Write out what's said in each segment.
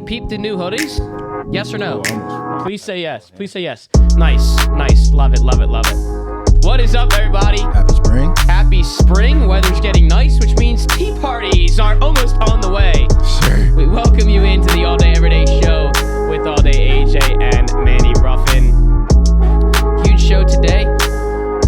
peeped the new hoodies? Yes or no? Please say yes. Please say yes. Nice. Love it. What is up, everybody? Happy spring. Happy spring. Weather's getting nice, which means tea parties are almost on the way. Sure. We welcome you into the All Day Everyday Show with All Day AJ and Manny Ruffin. Huge show today.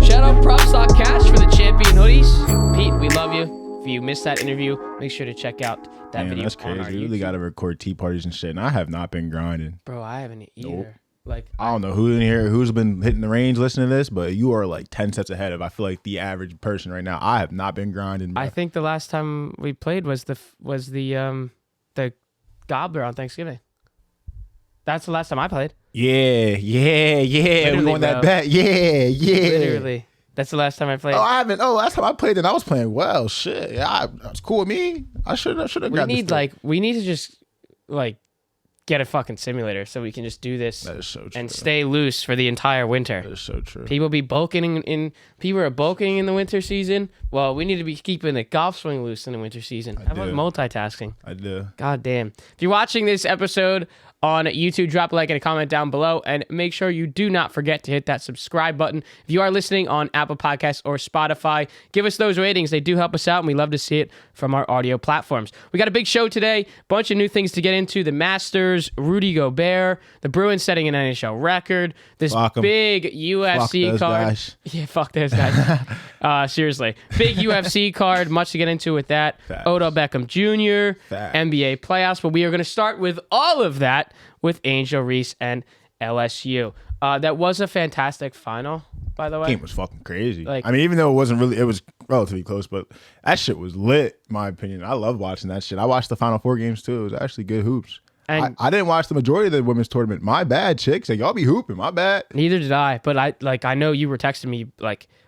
Shout out Prop Stock Cash for the champion hoodies. Pete, we love you. If you missed that interview, make sure to check out that video. That's crazy. You really got to record tea parties and shit. And I have not been grinding. Bro, I haven't either. Nope. Like, I don't know who in here who's been hitting the range listening to this, but you are like 10 steps ahead of I feel like the average person right now. I have not been grinding. Bro. I think the last time we played was the Gobbler on Thanksgiving. That's the last time I played. Yeah. Literally, We won that bet. Yeah. Literally. That's the last time I played. Oh, I haven't. Oh, last time I played, and I was playing well. Shit, yeah, that's cool with me. I should have. We need to just get a fucking simulator so we can just do this. That is so true. And stay loose for the entire winter. That is so true. People are bulking in the winter season. Well, we need to be keeping the golf swing loose in the winter season. How about multitasking? I do. God damn. If you're watching this episode on YouTube, drop a like and a comment down below, and make sure you do not forget to hit that subscribe button. If you are listening on Apple Podcasts or Spotify, give us those ratings. They do help us out, and we love to see it from our audio platforms. We got a big show today, bunch of new things to get into. The Masters, Rudy Gobert, the Bruins setting an NHL record, this big UFC card. Guys. Yeah, fuck those guys. Seriously. Big UFC card, much to get into with that. Facts. Odell Beckham Jr., Facts. NBA playoffs, but we are going to start with all of that with Angel Reese and LSU. That was a fantastic final, by the way. Game was fucking crazy. I mean, even though it was relatively close, but that shit was lit, in my opinion. I love watching that shit. I watched the Final Four games too. It was actually good hoops. And I didn't watch the majority of the women's tournament. My bad, chicks. Like, y'all be hooping. My bad. Neither did I. But I know you were texting me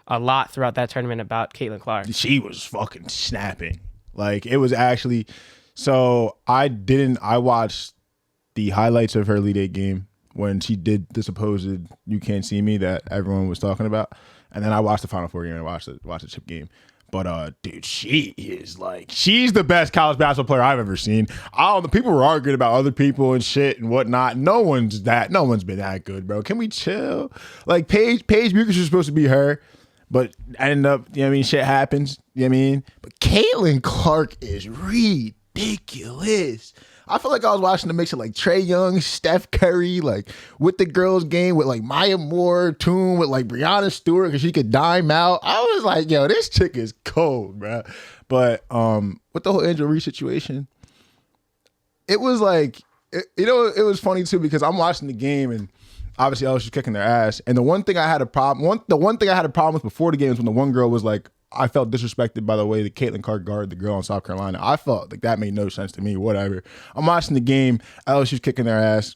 a lot throughout that tournament about Caitlyn Clark. She was fucking snapping. Like, it was actually. So I watched the highlights of her Elite Eight game when she did the supposed "You Can't See Me" that everyone was talking about, and then I watched the Final Four game and watched the chip game. But dude, she's the best college basketball player I've ever seen. People were arguing about other people and shit and whatnot. No one's been that good, bro. Can we chill? Like Paige Buchers was supposed to be her, but ended up, shit happens. But Caitlyn Clark is ridiculous. I feel like I was watching the mix of like Trae Young, Steph Curry, like with the girls game with like Maya Moore, Toon with like Breanna Stewart because she could dime out. I was like, yo, this chick is cold, bro. But with the whole Angel Reese situation, it was like, it was funny too because I'm watching the game and obviously LSU's kicking their ass. And the one thing I had a problem with before the game was when the one girl was like, I felt disrespected by the way that Caitlyn Clark guarded the girl in South Carolina. I felt like that made no sense to me. Whatever. I'm watching the game. LSU's kicking their ass.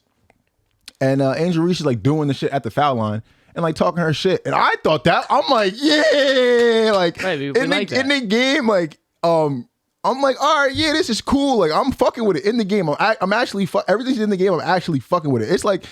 And Angel Reese is like doing the shit at the foul line and like talking her shit. And I thought that, I'm like, yeah. Like, in the game, like, I'm like, all right, yeah, this is cool. Like, I'm fucking with it in the game. I'm actually, everything's in the game. I'm actually fucking with it. It's like,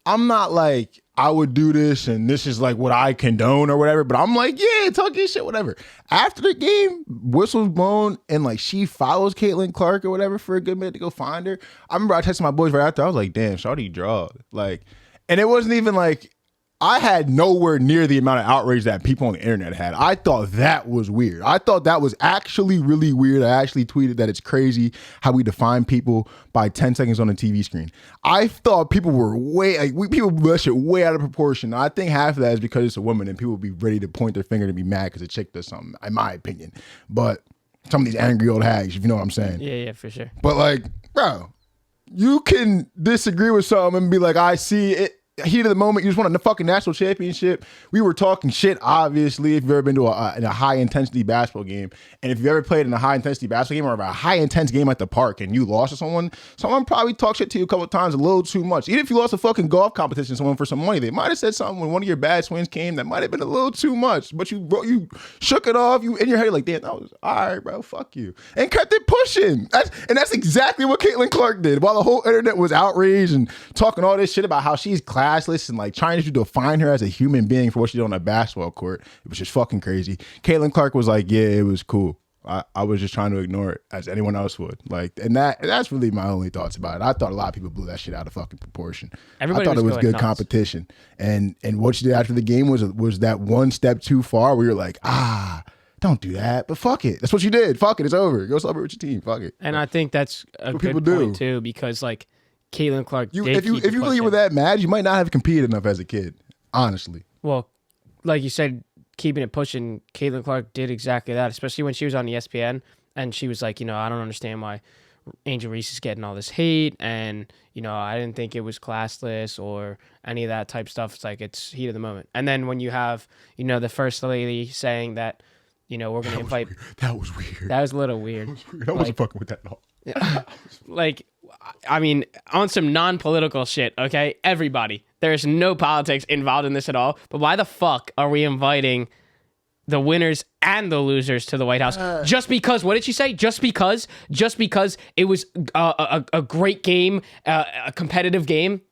I'm not like, I would do this and this is like what I condone or whatever, but I'm like, yeah, talk your shit, whatever. After the game, whistle's blown and like she follows Caitlyn Clark or whatever for a good minute to go find her. I remember I texted my boys right after. I was like, damn, shawty draw. Like, and it wasn't even like, I had nowhere near the amount of outrage that people on the internet had. I thought that was weird. I thought that was actually really weird. I actually tweeted that it's crazy how we define people by 10 seconds on a TV screen. I thought people were people blew that shit way out of proportion. I think half of that is because it's a woman and people would be ready to point their finger to be mad because a chick does something, in my opinion. But some of these angry old hags, if you know what I'm saying. Yeah, for sure. But like, bro, you can disagree with something and be like, I see it. Heat of the moment, you just won a fucking national championship. We were talking shit, obviously, if you've ever been to a high-intensity basketball game. And if you've ever played in a high-intensity basketball game or a high-intense game at the park and you lost to someone probably talked shit to you a couple of times a little too much. Even if you lost a fucking golf competition to someone for some money, they might have said something when one of your bad swings came that might have been a little too much. But you shook it off. You in your head, like, damn, that was all right, bro, fuck you. And kept it pushing. That's exactly what Caitlyn Clark did. While the whole internet was outraged and talking all this shit about how she's classless and like trying to define her as a human being for what she did on a basketball court. It was just fucking crazy. Caitlyn Clark was like, yeah, it was cool. I was just trying to ignore it as anyone else would. Like, and that's really my only thoughts about it. I thought a lot of people blew that shit out of fucking proportion. Everybody I thought it was going good nuts. competition. And what you did after the game was that one step too far where you're like, don't do that. But fuck it. That's what you did. Fuck it. It's over. Go celebrate with your team. Fuck it. And I think that's a what good people point do. too, because like Caitlyn Clark, If you really were that mad, you might not have competed enough as a kid. Honestly. Well, like you said, keeping it pushing, Caitlyn Clark did exactly that, especially when she was on ESPN and she was like, I don't understand why Angel Reese is getting all this hate, and I didn't think it was classless or any of that type stuff. It's like it's heat of the moment. And then when you have the first lady saying that we're going to invite, that was weird. that was a little weird. I wasn't fucking with that at all. Like, I mean, on some non-political shit, okay? Everybody. There's no politics involved in this at all. But why the fuck are we inviting the winners and the losers to the White House? Just because, what did she say? Just because it was a great game, a competitive game?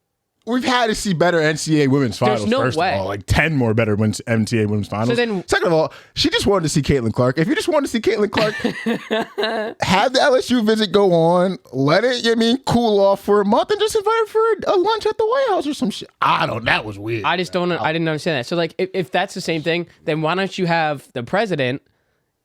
We've had to see better NCAA women's finals. There's no first way. of all, like 10 more better NCAA women's finals. So then- second of all, she just wanted to see Caitlyn Clark. If you just wanted to see Caitlyn Clark, have the LSU visit go on, let it, cool off for a month, and just invite her for a lunch at the White House or some shit. I don't. That was weird. I didn't understand that. So like, if that's the same thing, then why don't you have the president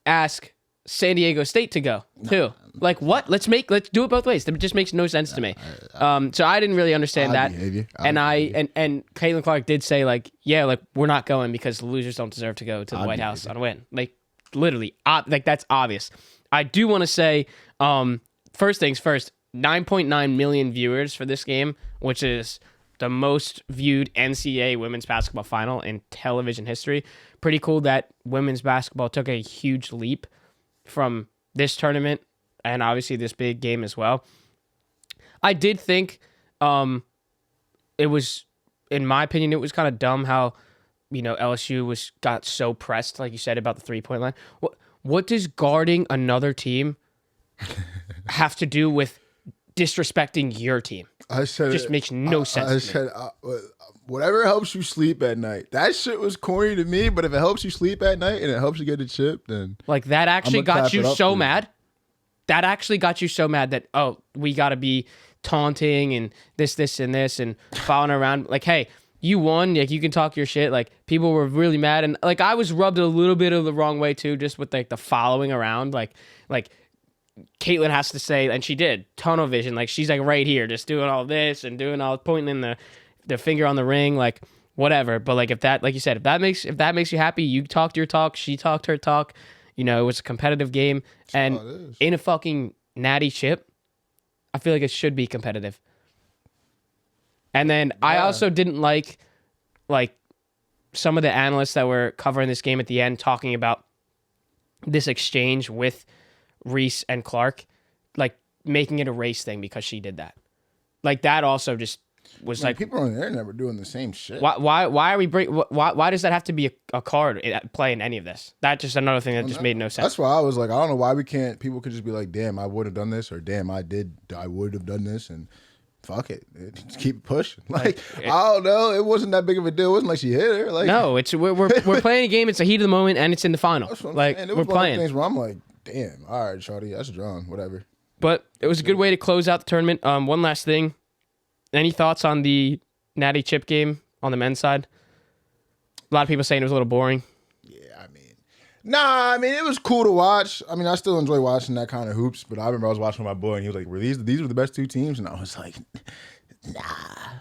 ask San Diego State to go too? Like what? Let's do it both ways. It just makes no sense to me. So I didn't really understand that. And Caitlyn Clark did say like, yeah, like we're not going because the losers don't deserve to go to the White House on a win. Like literally, like that's obvious. I do want to say, first things first, 9.9 million viewers for this game, which is the most viewed NCAA women's basketball final in television history. Pretty cool that women's basketball took a huge leap from this tournament and obviously this big game as well. I did think it was, in my opinion, it was kind of dumb how, LSU got so pressed, like you said, about the 3-point line. What does guarding another team have to do with disrespecting your team? I said just makes no sense. I said whatever helps you sleep at night. That shit was corny to me, but if it helps you sleep at night and it helps you get a chip, then like that actually got you so mad. That actually got you so mad that we got to be taunting and this and this and following around. Like, hey, you won. Like, you can talk your shit. Like, people were really mad, and like I was rubbed a little bit of the wrong way too, just with like the following around. Like Caitlyn has to say, and she did, tunnel vision. Like she's like right here, just doing all this and doing all pointing in the finger on the ring, like whatever. But like if that, like you said, if that makes you happy, you talked your talk, she talked her talk. It was a competitive game, and in a fucking natty chip, I feel like it should be competitive. And then I also didn't like some of the analysts that were covering this game at the end talking about this exchange with Reese and Clark, like making it a race thing because she did that. Like that also just was like people on the internet were doing the same shit. Why are we why does that have to be a card at play in any of this? That's just another thing that just made no sense. That's why I was like, I don't know why we can't. People could just be like, damn, I would have done this, or damn, I would have done this, and fuck it, just keep pushing. Like I don't know, it wasn't that big of a deal. It wasn't like she hit her. Like no, it's we're playing a game. It's the heat of the moment, and it's in the final. Like we're playing. Things where I'm like, damn, all right, shawty, that's drawn, whatever. But it was a good way to close out the tournament. One last thing, any thoughts on the Natty Chip game on the men's side? A lot of people saying it was a little boring. Yeah, it was cool to watch. I mean, I still enjoy watching that kind of hoops, but I remember I was watching with my boy, and he was like, "Were these were the best two teams?" And I was like, "Nah."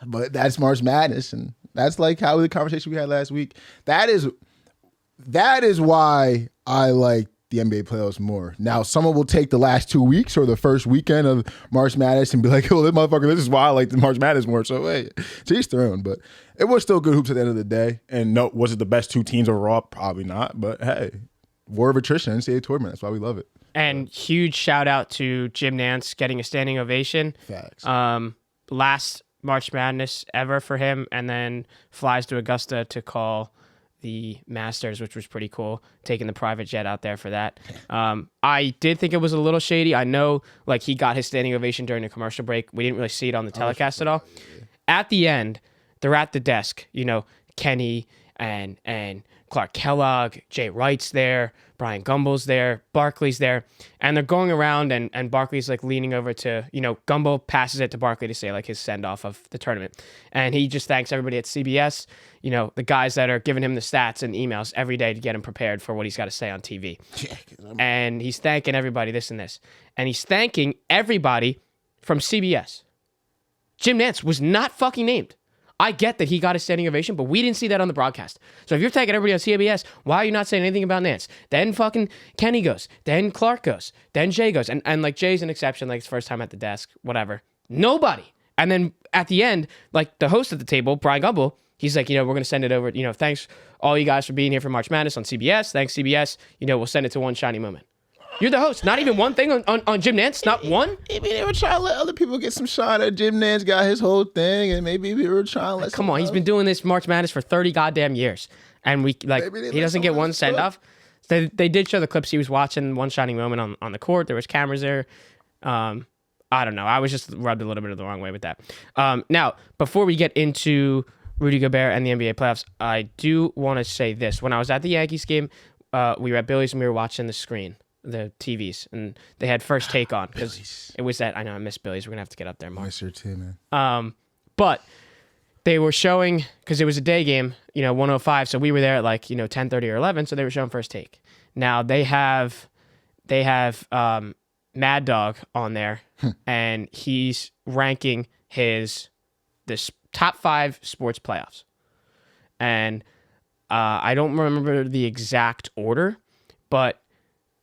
But that's March Madness, and that's like how the conversation we had last week. That is why I like the NBA playoffs more. Now, someone will take the last 2 weeks or the first weekend of March Madness and be like, "Oh, this is why I like the March Madness more." So, hey, to each their own. But it was still good hoops at the end of the day. And no, was it the best two teams overall? Probably not. But hey, war of attrition, NCAA tournament. That's why we love it. And huge shout out to Jim Nance getting a standing ovation. Facts. Last March Madness ever for him, and then flies to Augusta to call the Masters, which was pretty cool, taking the private jet out there for that. I did think it was a little shady. I know like he got his standing ovation during the commercial break. We didn't really see it on the telecast at all. At the end, they're at the desk, Kenny, and Clark Kellogg, Jay Wright's there, Brian Gumbel's there, Barkley's there, and they're going around and Barkley's like leaning over to, Gumbel passes it to Barkley to say like his send off of the tournament. And he just thanks everybody at CBS, the guys that are giving him the stats and emails every day to get him prepared for what he's got to say on TV. And he's thanking everybody this and this. And he's thanking everybody from CBS. Jim Nantz was not fucking named. I get that he got a standing ovation, but we didn't see that on the broadcast. So if you're tagging everybody on CBS, why are you not saying anything about Nance? Then fucking Kenny goes. Then Clark goes. Then Jay goes. And like Jay's an exception, like his first time at the desk, whatever. Nobody. And then at the end, like the host at the table, Brian Gumbel, he's like, we're going to send it over. Thanks all you guys for being here for March Madness on CBS. Thanks, CBS. We'll send it to One Shiny Moment. You're the host. Not even one thing on Jim Nantz? Not one? Maybe they were trying to let other people get some shine at Jim Nantz got his whole thing, and maybe we were trying to let Come on, he's been doing this March Madness for 30 goddamn years. And he doesn't get one send-off. They did show the clips he was watching One Shining Moment on the court. There was cameras there. I don't know. I was just rubbed a little bit of the wrong way with that. Now, before we get into Rudy Gobert and the NBA playoffs, I do want to say this. When I was at the Yankees game, we were at Billy's and we were watching the screen. The TVs, and they had First Take on because it was that. I know I miss Billy's. We're gonna have to get up there more. I miss her too, man. But they were showing because it was a day game, 105. So we were there at like 10:30 or 11. So they were showing First Take. Now they have Mad Dog on there, and he's ranking this top 5 sports playoffs, and I don't remember the exact order, but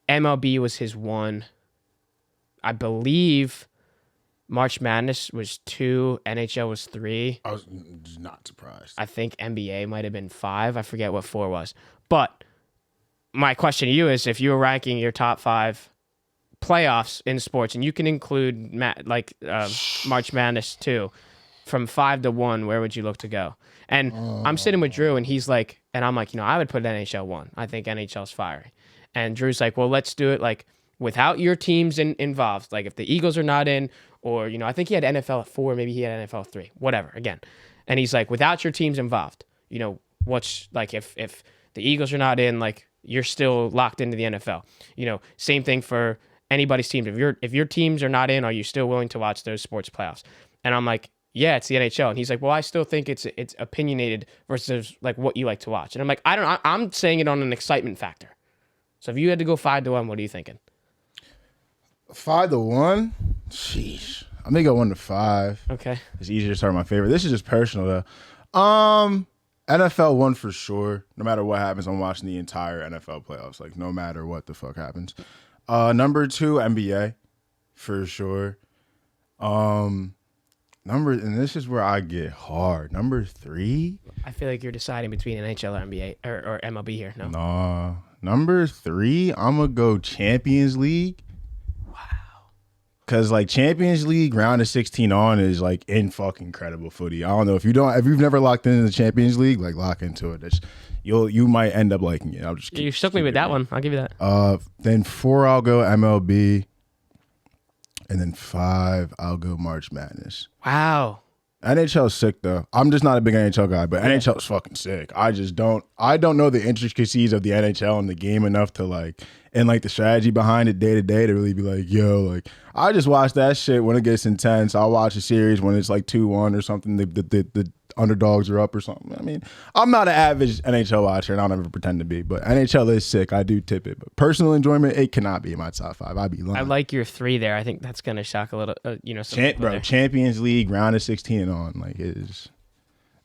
MLB was his 1. I believe March Madness was 2. NHL was 3. I was not surprised. I think NBA might have been 5. I forget what 4 was. But my question to you is, if you were ranking your top 5 playoffs in sports, and you can include March Madness too, from 5 to 1, where would you look to go? And I'm sitting with Drew, and he's like, and I'm like, I would put NHL 1. I think NHL's fiery. And Drew's like, well, let's do it like without your teams involved. Like if the Eagles are not in, or, I think he had NFL at 4, maybe he had NFL at 3, whatever, again. And he's like, without your teams involved, what's like if the Eagles are not in, like you're still locked into the NFL. Same thing for anybody's team. If your teams are not in, are you still willing to watch those sports playoffs? And I'm like, yeah, it's the NHL. And he's like, well, I still think it's opinionated versus like what you like to watch. And I'm like, I'm saying it on an excitement factor. So if you had to go 5 to 1, what are you thinking? 5 to 1? Sheesh. I'm gonna go 1 to 5. Okay. It's easier to start my favorite. This is just personal though. NFL 1 for sure. No matter what happens, I'm watching the entire NFL playoffs. Like no matter what the fuck happens. Number 2, NBA for sure. And this is where I get hard. Number 3. I feel like you're deciding between NHL or NBA or MLB here. No. Nah. Number 3, I'm gonna go Champions League. Wow. Cause like Champions League round of 16 on is like in fucking incredible footy. I don't know if you've never locked into the Champions League, like lock into it. You might end up liking it. I'll just you shook me with that one. I'll give you that. Then 4, I'll go MLB, and then 5, I'll go March Madness. Wow. NHL's sick though. I'm just not a big NHL guy, but NHL's fucking sick. I don't know the intricacies of the NHL and the game enough to like, and like the strategy behind it day to day to really be like, yo, like I just watch that shit when it gets intense. I'll watch a series when it's like 2-1 or something. The underdogs are up or something. I mean, I'm not an average NHL watcher, and I'll never pretend to be, but NHL is sick. I do tip it, but personal enjoyment, it cannot be in my top 5. I'd be lying. I like your 3 there. I think that's gonna shock a little. Champions League round of 16 and on, like it is.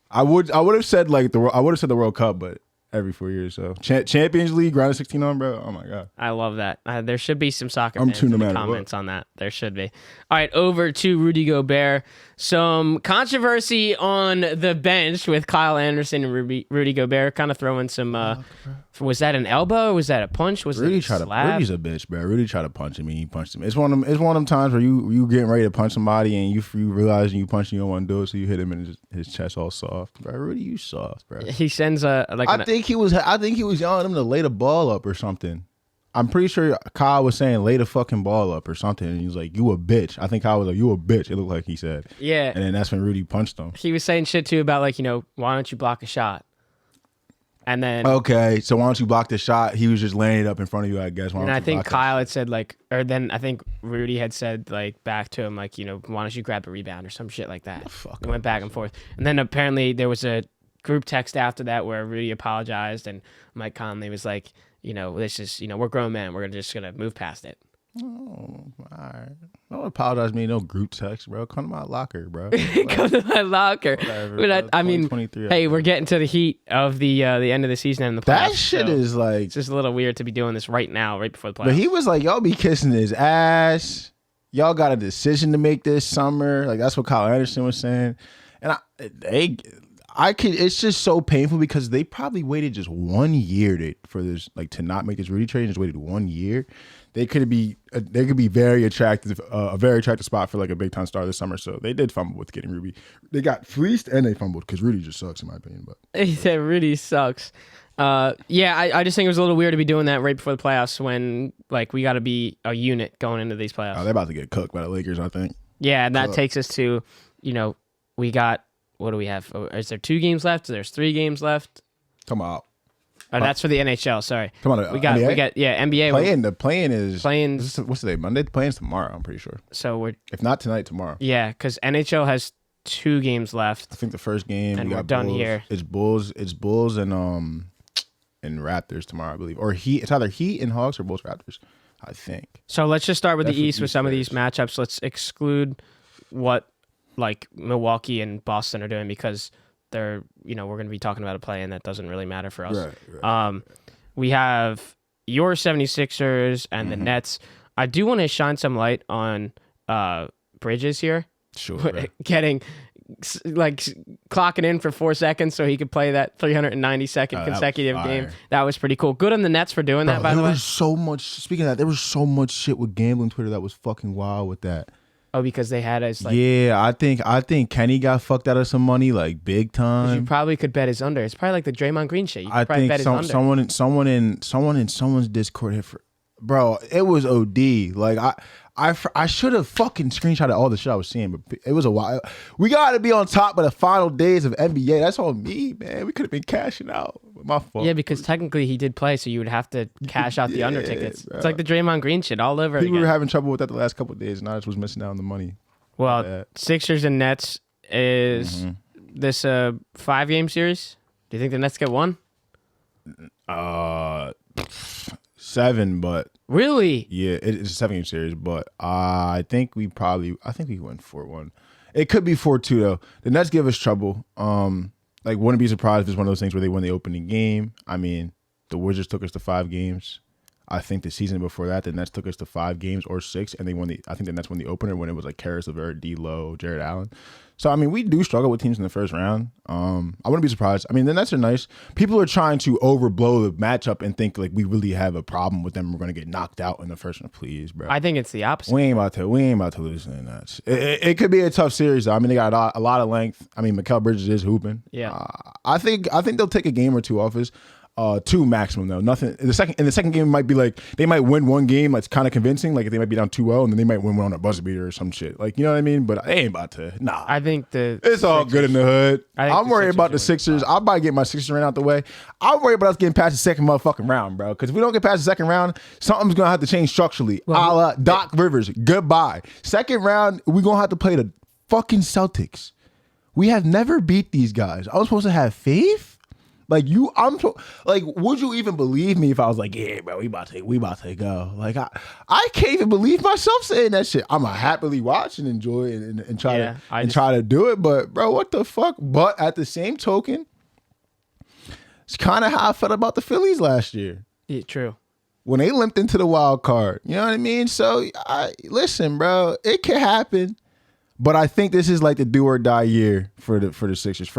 I would have said the World Cup, but every 4 years. So Champions League round of 16 on, bro. Oh my god, I love that. There should be some soccer fans in the comments on that. There should be. All right, over to Rudy Gobert. Some controversy on the bench with Kyle Anderson and Rudy Gobert kind of throwing some. Was that an elbow? Was that a punch? Was Rudy it a slap? Rudy's a bitch, bro. Rudy tried to punch him and he punched him. It's one of them times where you getting ready to punch somebody and you realize you punch and you don't want to do it, so you hit him in his chest all soft. Bro, Rudy, you soft, bro. He sends I think he was yelling at him to lay the ball up or something. I'm pretty sure Kyle was saying lay the fucking ball up or something, and he was like, you a bitch. I think Kyle was like, you a bitch. It looked like he said. Yeah. And then that's when Rudy punched him. He was saying shit too about like, why don't you block a shot? And then Okay, so why don't you block the shot? He was just laying it up in front of you, I guess. Why and don't I you think block that Kyle had said like, or then I think Rudy had said like back to him like, why don't you grab a rebound or some shit like that. Fuck It went back and forth. And then apparently there was a group text after that where Rudy apologized and Mike Conley was like, this is, we're grown men. We're just going to move past it. Oh, all right. Don't apologize to me. No group text, bro. Come to my locker, bro. Come to my locker. Whatever, I mean, 2023, hey, we're getting to the heat of the end of the season and the playoffs. That shit so is like. it's just a little weird to be doing this right now, right before the playoffs. But he was like, y'all be kissing his ass. Y'all got a decision to make this summer. Like, that's what Kyle Anderson was saying. And it's just so painful because they probably waited just 1 year for this, like, to not make this Rudy trade. Just waited 1 year. They could be very attractive, a very attractive spot for like a big time star this summer. So they did fumble with getting Rudy. They got fleeced and they fumbled because Rudy just sucks in my opinion. But he said Rudy sucks. I just think it was a little weird to be doing that right before the playoffs when like we got to be a unit going into these playoffs. they're about to get cooked by the Lakers, I think. Yeah, and that takes us to, we got, what do we have? Is there 2 games left? There's 3 games left. Come on. Oh, that's for the NHL. Sorry. Come on. We got NBA. The playing is playing. What's the day? Monday. The playing's tomorrow. I'm pretty sure. So we're if not tonight, tomorrow. Yeah, because NHL has 2 games left. I think the first game and we we're got done Bulls. here. It's Bulls and Raptors tomorrow, I believe. Or Heat. It's either Heat and Hawks or Bulls Raptors, I think. So let's just start with Definitely the East with some of these matchups. Let's exclude what like Milwaukee and Boston are doing because they're we're going to be talking about a play and that doesn't really matter for us. Right. We have your 76ers and the Nets. I do want to shine some light on Bridges here. Sure. Bro. Getting like clocking in for 4 seconds so he could play that 392nd consecutive game. That was pretty cool. Good on the Nets for doing that, by the way. There was so much, speaking of that, there was so much shit with gambling Twitter that was fucking wild with that. Oh, because they had us like... Yeah, I think Kenny got fucked out of some money, like big time. You probably could bet his under. It's probably like the Draymond Green shit. You could I probably think bet his under. someone in someone's Discord hit for... Bro, it was OD. Like, I should have fucking screenshotted all the shit I was seeing, but it was a while. We got to be on top of the final days of NBA. That's on me, man. We could have been cashing out. My fault. Yeah, because technically he did play, so you would have to cash out the under tickets. Bro. It's like the Draymond Green shit all over People again. were having trouble with that the last couple of days, and I just was missing out on the money. Well, Sixers and Nets is this a 5-game series? Do you think the Nets get one? 7, but really, yeah, it's a 7-game series. But I think we win 4-1. It could be 4-2 though. The Nets give us trouble. Like, wouldn't be surprised if it's one of those things where they win the opening game. I mean, the Wizards took us to 5 games. I think the season before that, the Nets took us to 5 games or 6, and they won I think the Nets won the opener when it was like Karis LeVert, D'Lo, Jared Allen. So, I mean, we do struggle with teams in the first round. I wouldn't be surprised. I mean, the Nets are nice. People are trying to overblow the matchup and think like we really have a problem with them. We're going to get knocked out in the first round. Please, bro. I think it's the opposite. We ain't about to lose to the Nets. It could be a tough series, though. I mean, they got a lot of length. I mean, Mikal Bridges is hooping. Yeah. I think they'll take a game or 2 off us. 2 maximum though. Nothing in the second game might be like they might win one game that's kind of convincing, like they might be down 2-0 and then they might win one on a buzzer beater or some shit. Like, you know what I mean? But they ain't about to. Nah. I think it's all good in the hood. I'm worried about the Sixers. I'll probably get my Sixers ran out the way. I'm worried about us getting past the second motherfucking round, bro. Because if we don't get past the second round, something's gonna have to change structurally. A la Doc Rivers. Goodbye. Second round, we're gonna have to play the fucking Celtics. We have never beat these guys. I was supposed to have faith. Like would you even believe me if I was like, yeah, bro, we about to go. Like I can't even believe myself saying that shit. I'm gonna happily watch and enjoy it and try to do it. But bro, what the fuck? But at the same token, it's kind of how I felt about the Phillies last year. Yeah, true. When they limped into the wild card, you know what I mean? So listen, bro, it can happen. But I think this is like the do or die year for the Sixers,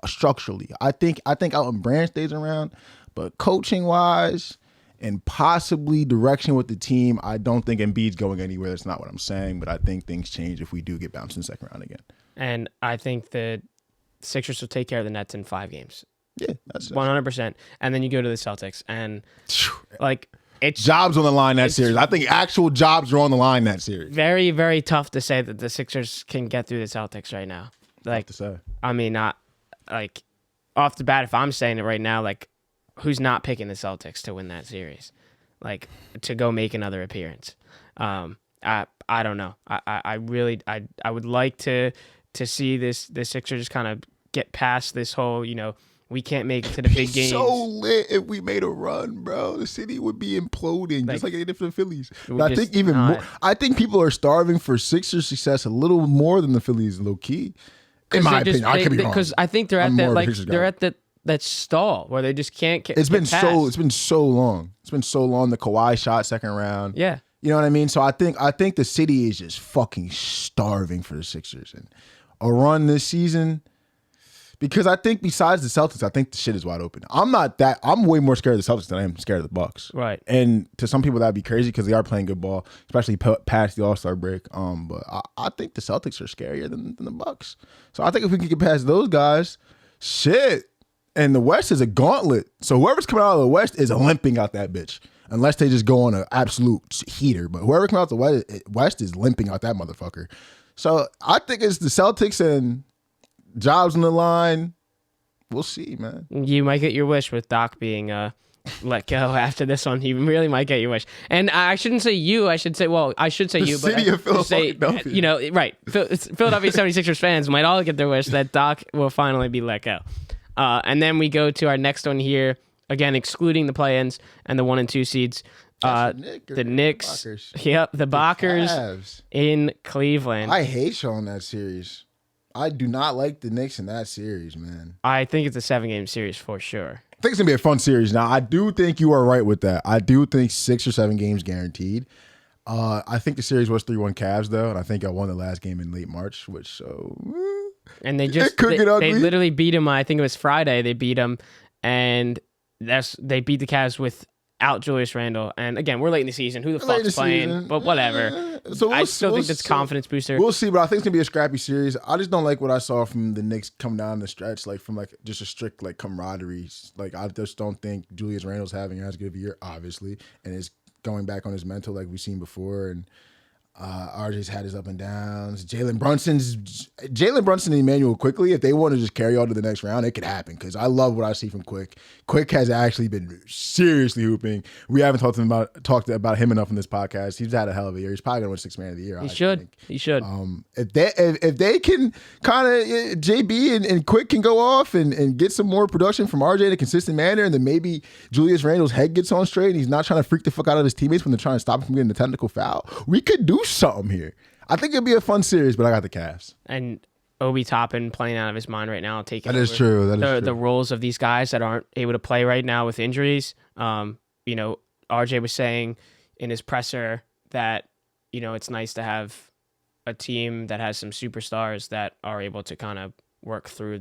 structurally. I think Elton Brand stays around, but coaching wise and possibly direction with the team, I don't think Embiid's going anywhere. That's not what I'm saying, but I think things change if we do get bounced in the second round again. And I think the Sixers will take care of the Nets in 5 games. Yeah, that's 100%. And then you go to the Celtics and like. It's jobs on the line that series. I think actual jobs are on the line that series. Very, very tough to say that the Sixers can get through the Celtics right now. Like, tough to say. I mean, not like off the bat, if I'm saying it right now, like, who's not picking the Celtics to win that series? Like, to go make another appearance. I don't know. I really would like to see the Sixers kind of get past this whole, we can't make it to the big games. So lit if we made a run, bro. The city would be imploding, just like they did for the Phillies. But I think even more. I think people are starving for Sixers success a little more than the Phillies, low key. In my opinion, I could be wrong. Because I think they're at that stall where they just can't get. It's been so long. It's been so long. The Kawhi shot second round. Yeah. You know what I mean? So I think the city is just fucking starving for the Sixers and a run this season. Because I think besides the Celtics, I think the shit is wide open. I'm way more scared of the Celtics than I am scared of the Bucks. Right. And to some people that'd be crazy because they are playing good ball, especially past the All-Star break. But I think the Celtics are scarier than the Bucks. So I think if we can get past those guys, shit. And the West is a gauntlet. So whoever's coming out of the West is limping out that bitch. Unless they just go on an absolute heater. But whoever comes out the West is limping out that motherfucker. So I think it's the Celtics and jobs on the line. We'll see, man. You might get your wish with Doc being let go after this one. You really might get your wish. And I shouldn't say you. I should say you. The city of Philadelphia. Right. Philadelphia 76ers fans might all get their wish that Doc will finally be let go. And then we go to our next one here. Again, excluding the play-ins and the 1 and 2 seeds. The Knicks. The Bockers in Cleveland. I hate showing that series. I do not like the Knicks in that series, man. I think it's a 7-game series for sure. I think it's going to be a fun series. Now, I do think you are right with that. I do think 6 or 7 games guaranteed. I think the series was 3-1 Cavs, though, and I think I won the last game in late March, and they literally beat them. I think it was Friday. They beat them, and they beat the Cavs without Julius Randle. And again, we're late in the season. Who the fuck's playing? But whatever. I still think that's confidence booster. We'll see, but I think it's gonna be a scrappy series. I just don't like what I saw from the Knicks come down the stretch, from just a strict camaraderie. I just don't think Julius Randle's having as good of a year, obviously, and is going back on his mental like we've seen before. And RJ's had his up and downs. Jalen Brunson and Emmanuel Quickly, if they want to just carry on to the next round, it could happen because I love what I see from Quick. Quick has actually been seriously hooping. We haven't talked about him enough in this podcast. He's had a hell of a year. He's probably going to win 6th man of the year. He should. If they can kind of JB and Quick can go off and get some more production from RJ in a consistent manner, and then maybe Julius Randle's head gets on straight and he's not trying to freak the fuck out of his teammates when they're trying to stop him from getting a technical foul, we could do something here. I think it'd be a fun series, but I got the Cavs. And Obi Toppin playing out of his mind right now, taking that is true. The roles of these guys that aren't able to play right now with injuries. RJ was saying in his presser that it's nice to have a team that has some superstars that are able to kind of work through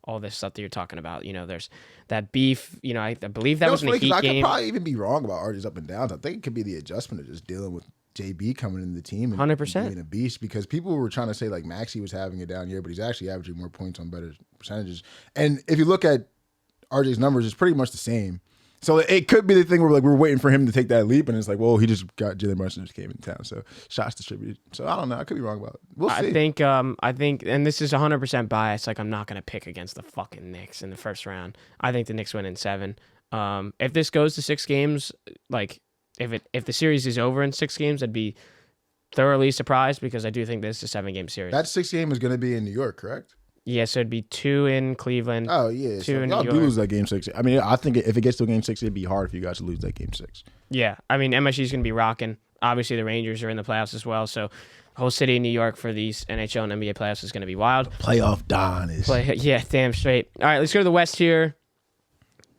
all this stuff that you're talking about. There's that beef. I believe that was in the Heat game. I could probably even be wrong about RJ's up and downs. I think it could be the adjustment of just dealing with JB coming into the team and 100% being a beast, because people were trying to say Maxey was having a down year, but he's actually averaging more points on better percentages. And if you look at RJ's numbers, it's pretty much the same. So it could be the thing where we're waiting for him to take that leap, and it's he just got Jalen Brunson just came in town, so shots distributed. So I don't know, I could be wrong about it. We'll see. I think, and this is 100% bias. I'm not gonna pick against the fucking Knicks in the first round. I think the Knicks win in 7. If this goes to 6 games, If the series is over in 6 games, I'd be thoroughly surprised because I do think this is a 7-game series. That 6th game is going to be in New York, correct? Yeah, so it'd be 2 in Cleveland. Oh, yeah. 2 in New York. New York. Lose that game 6. I mean, I think if it gets to game 6, it'd be hard for you guys to lose that game 6. Yeah, I mean, MSG's going to be rocking. Obviously, the Rangers are in the playoffs as well, so whole city in New York for these NHL and NBA playoffs is going to be wild. Playoff Don is. Yeah, damn straight. All right, let's go to the West here.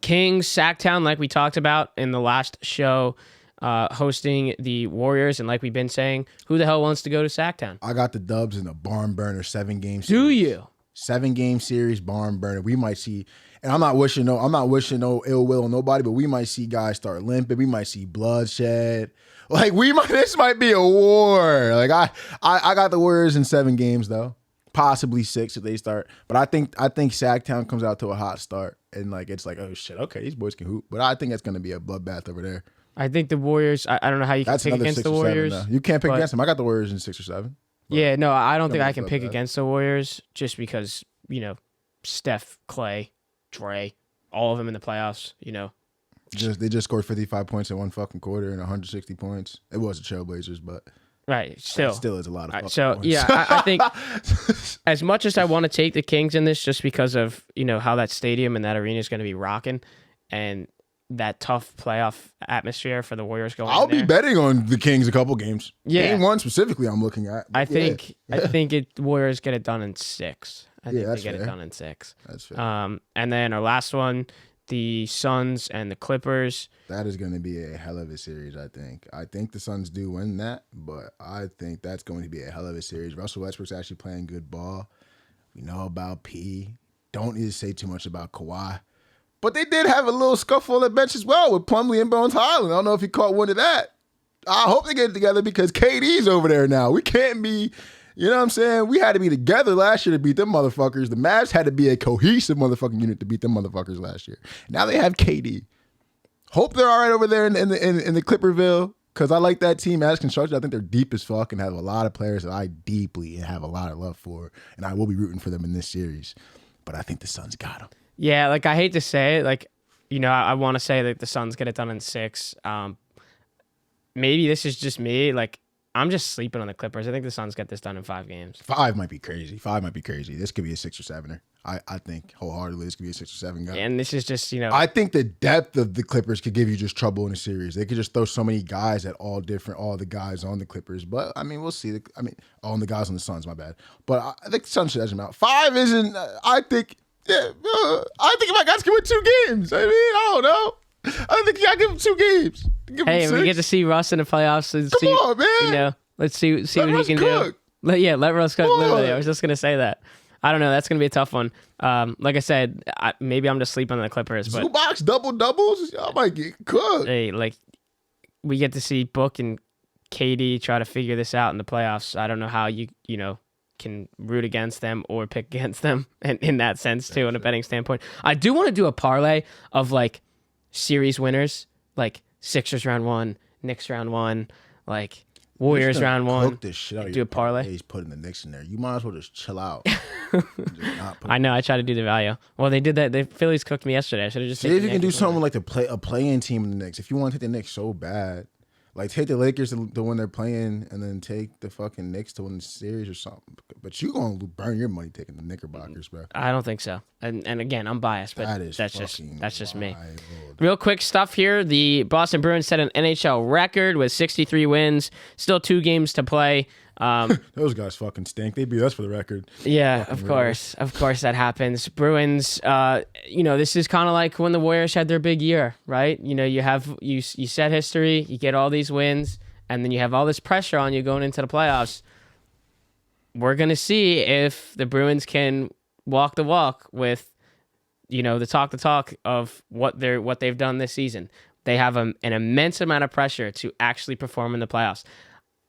Kings, Sacktown, like we talked about in the last show. Hosting the Warriors, and like we've been saying, who the hell wants to go to Sacktown? I got the Dubs in a barn burner 7-game series. Do you? 7-game series, barn burner. We might see, and I'm not wishing no ill will on nobody, but we might see guys start limping. We might see bloodshed. This might be a war. I got the Warriors in 7 games though, possibly 6 if they start. But I think Sacktown comes out to a hot start, and oh shit, okay, these boys can hoop. But I think that's gonna be a bloodbath over there. I think the Warriors, I don't know how you can pick against the Warriors. 7, you can't pick against them. I got the Warriors in 6 or 7. Yeah, no, I don't think I can pick against the Warriors just because, Steph, Clay, Dre, all of them in the playoffs. They just scored 55 points in one fucking quarter and 160 points. It was the Trailblazers, but right, it still is a lot of fucking so points. yeah, I think as much as I want to take the Kings in this, just because of how that stadium and that arena is going to be rocking, and that tough playoff atmosphere for the Warriors going. I'll be betting on the Kings a couple games. Yeah. Game 1 specifically, I'm looking at. I think Warriors get it done in 6. I think they get it done in 6. That's fair. And then our last one, the Suns and the Clippers. That is going to be a hell of a series, I think. I think the Suns do win that, but I think that's going to be a hell of a series. Russell Westbrook's actually playing good ball. We know about P. Don't need to say too much about Kawhi. But they did have a little scuffle on the bench as well with Plumlee and Bones Highland. I don't know if you caught one of that. I hope they get it together because KD's over there now. We can't be, you know what I'm saying? We had to be together last year to beat them motherfuckers. The Mavs had to be a cohesive motherfucking unit to beat them motherfuckers last year. Now they have KD. Hope they're all right over there in the Clipperville because I like that team as constructed. I think they're deep as fuck and have a lot of players that I deeply have a lot of love for, and I will be rooting for them in this series. But I think the Suns got them. Yeah, like I hate to say it, I want to say that the Suns get it done in 6. Maybe this is just me. I'm just sleeping on the Clippers. I think the Suns get this done in 5 games. 5 might be crazy. 5 might be crazy. This could be a 6 or 7er. I think wholeheartedly this could be a 6 or 7 guy. And this is just, I think the depth of the Clippers could give you just trouble in a series. They could just throw so many guys at all the guys on the Clippers. But, we'll see. All the guys on the Suns, my bad. But I think the Suns should edge them out. 5 isn't, I think my guys can win 2 games. I don't know. I think you gotta give them 2 games. Hey, we get to see Russ in the playoffs. And Come on, man. Let's see what Russ he can cook. do. Let Russ cook. Literally, I was just gonna say that. I don't know. That's gonna be a tough one. Like I said, maybe I'm just sleeping on the Clippers. But Zubac doubles. Y'all might get cooked. Hey, we get to see Book and KD try to figure this out in the playoffs. I don't know how you can root against them or pick against them in that sense too, in a betting standpoint. I do want to do a parlay of series winners, Sixers round 1, Knicks round 1, Warriors round 1. Cook this shit out do a parlay. He's putting the Knicks in there. You might as well just chill out. I know. I tried to do the value. Well, they did that. The Phillies cooked me yesterday. I should have just. See if you can do something like a play-in team in the Knicks. If you want to take the Knicks so bad. Take the Lakers to win they're playing and then take the fucking Knicks to win the series or something. But you going to burn your money taking the Knickerbockers, bro. I don't think so. And again, I'm biased, but that's just me. Real quick stuff here. The Boston Bruins set an NHL record with 63 wins. Still 2 games to play. Those guys fucking stink. They beat us for the record. Yeah, of course that happens. Bruins, this is kind of like when the Warriors had their big year, right? You set history, you get all these wins, and then you have all this pressure on you going into the playoffs. We're gonna see if the Bruins can walk the walk with, the talk of what they've done this season. They have an immense amount of pressure to actually perform in the playoffs.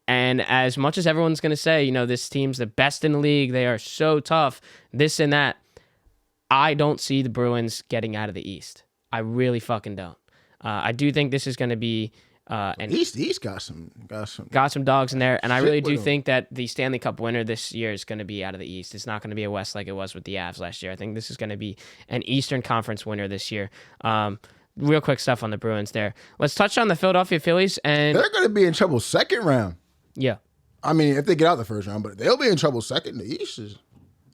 And as much as everyone's going to say, this team's the best in the league, they are so tough, this and that, I don't see the Bruins getting out of the East. I really fucking don't. I do think this is going to be East got some dogs in there, and I really do think that the Stanley Cup winner this year is going to be out of the East. It's not going to be a West like it was with the Avs last year. I think this is going to be an Eastern Conference winner this year. Real quick stuff on the Bruins there. Let's touch on the Philadelphia Phillies, and they're going to be in trouble second round. Yeah. If they get out the first round, but they'll be in trouble second. The East is,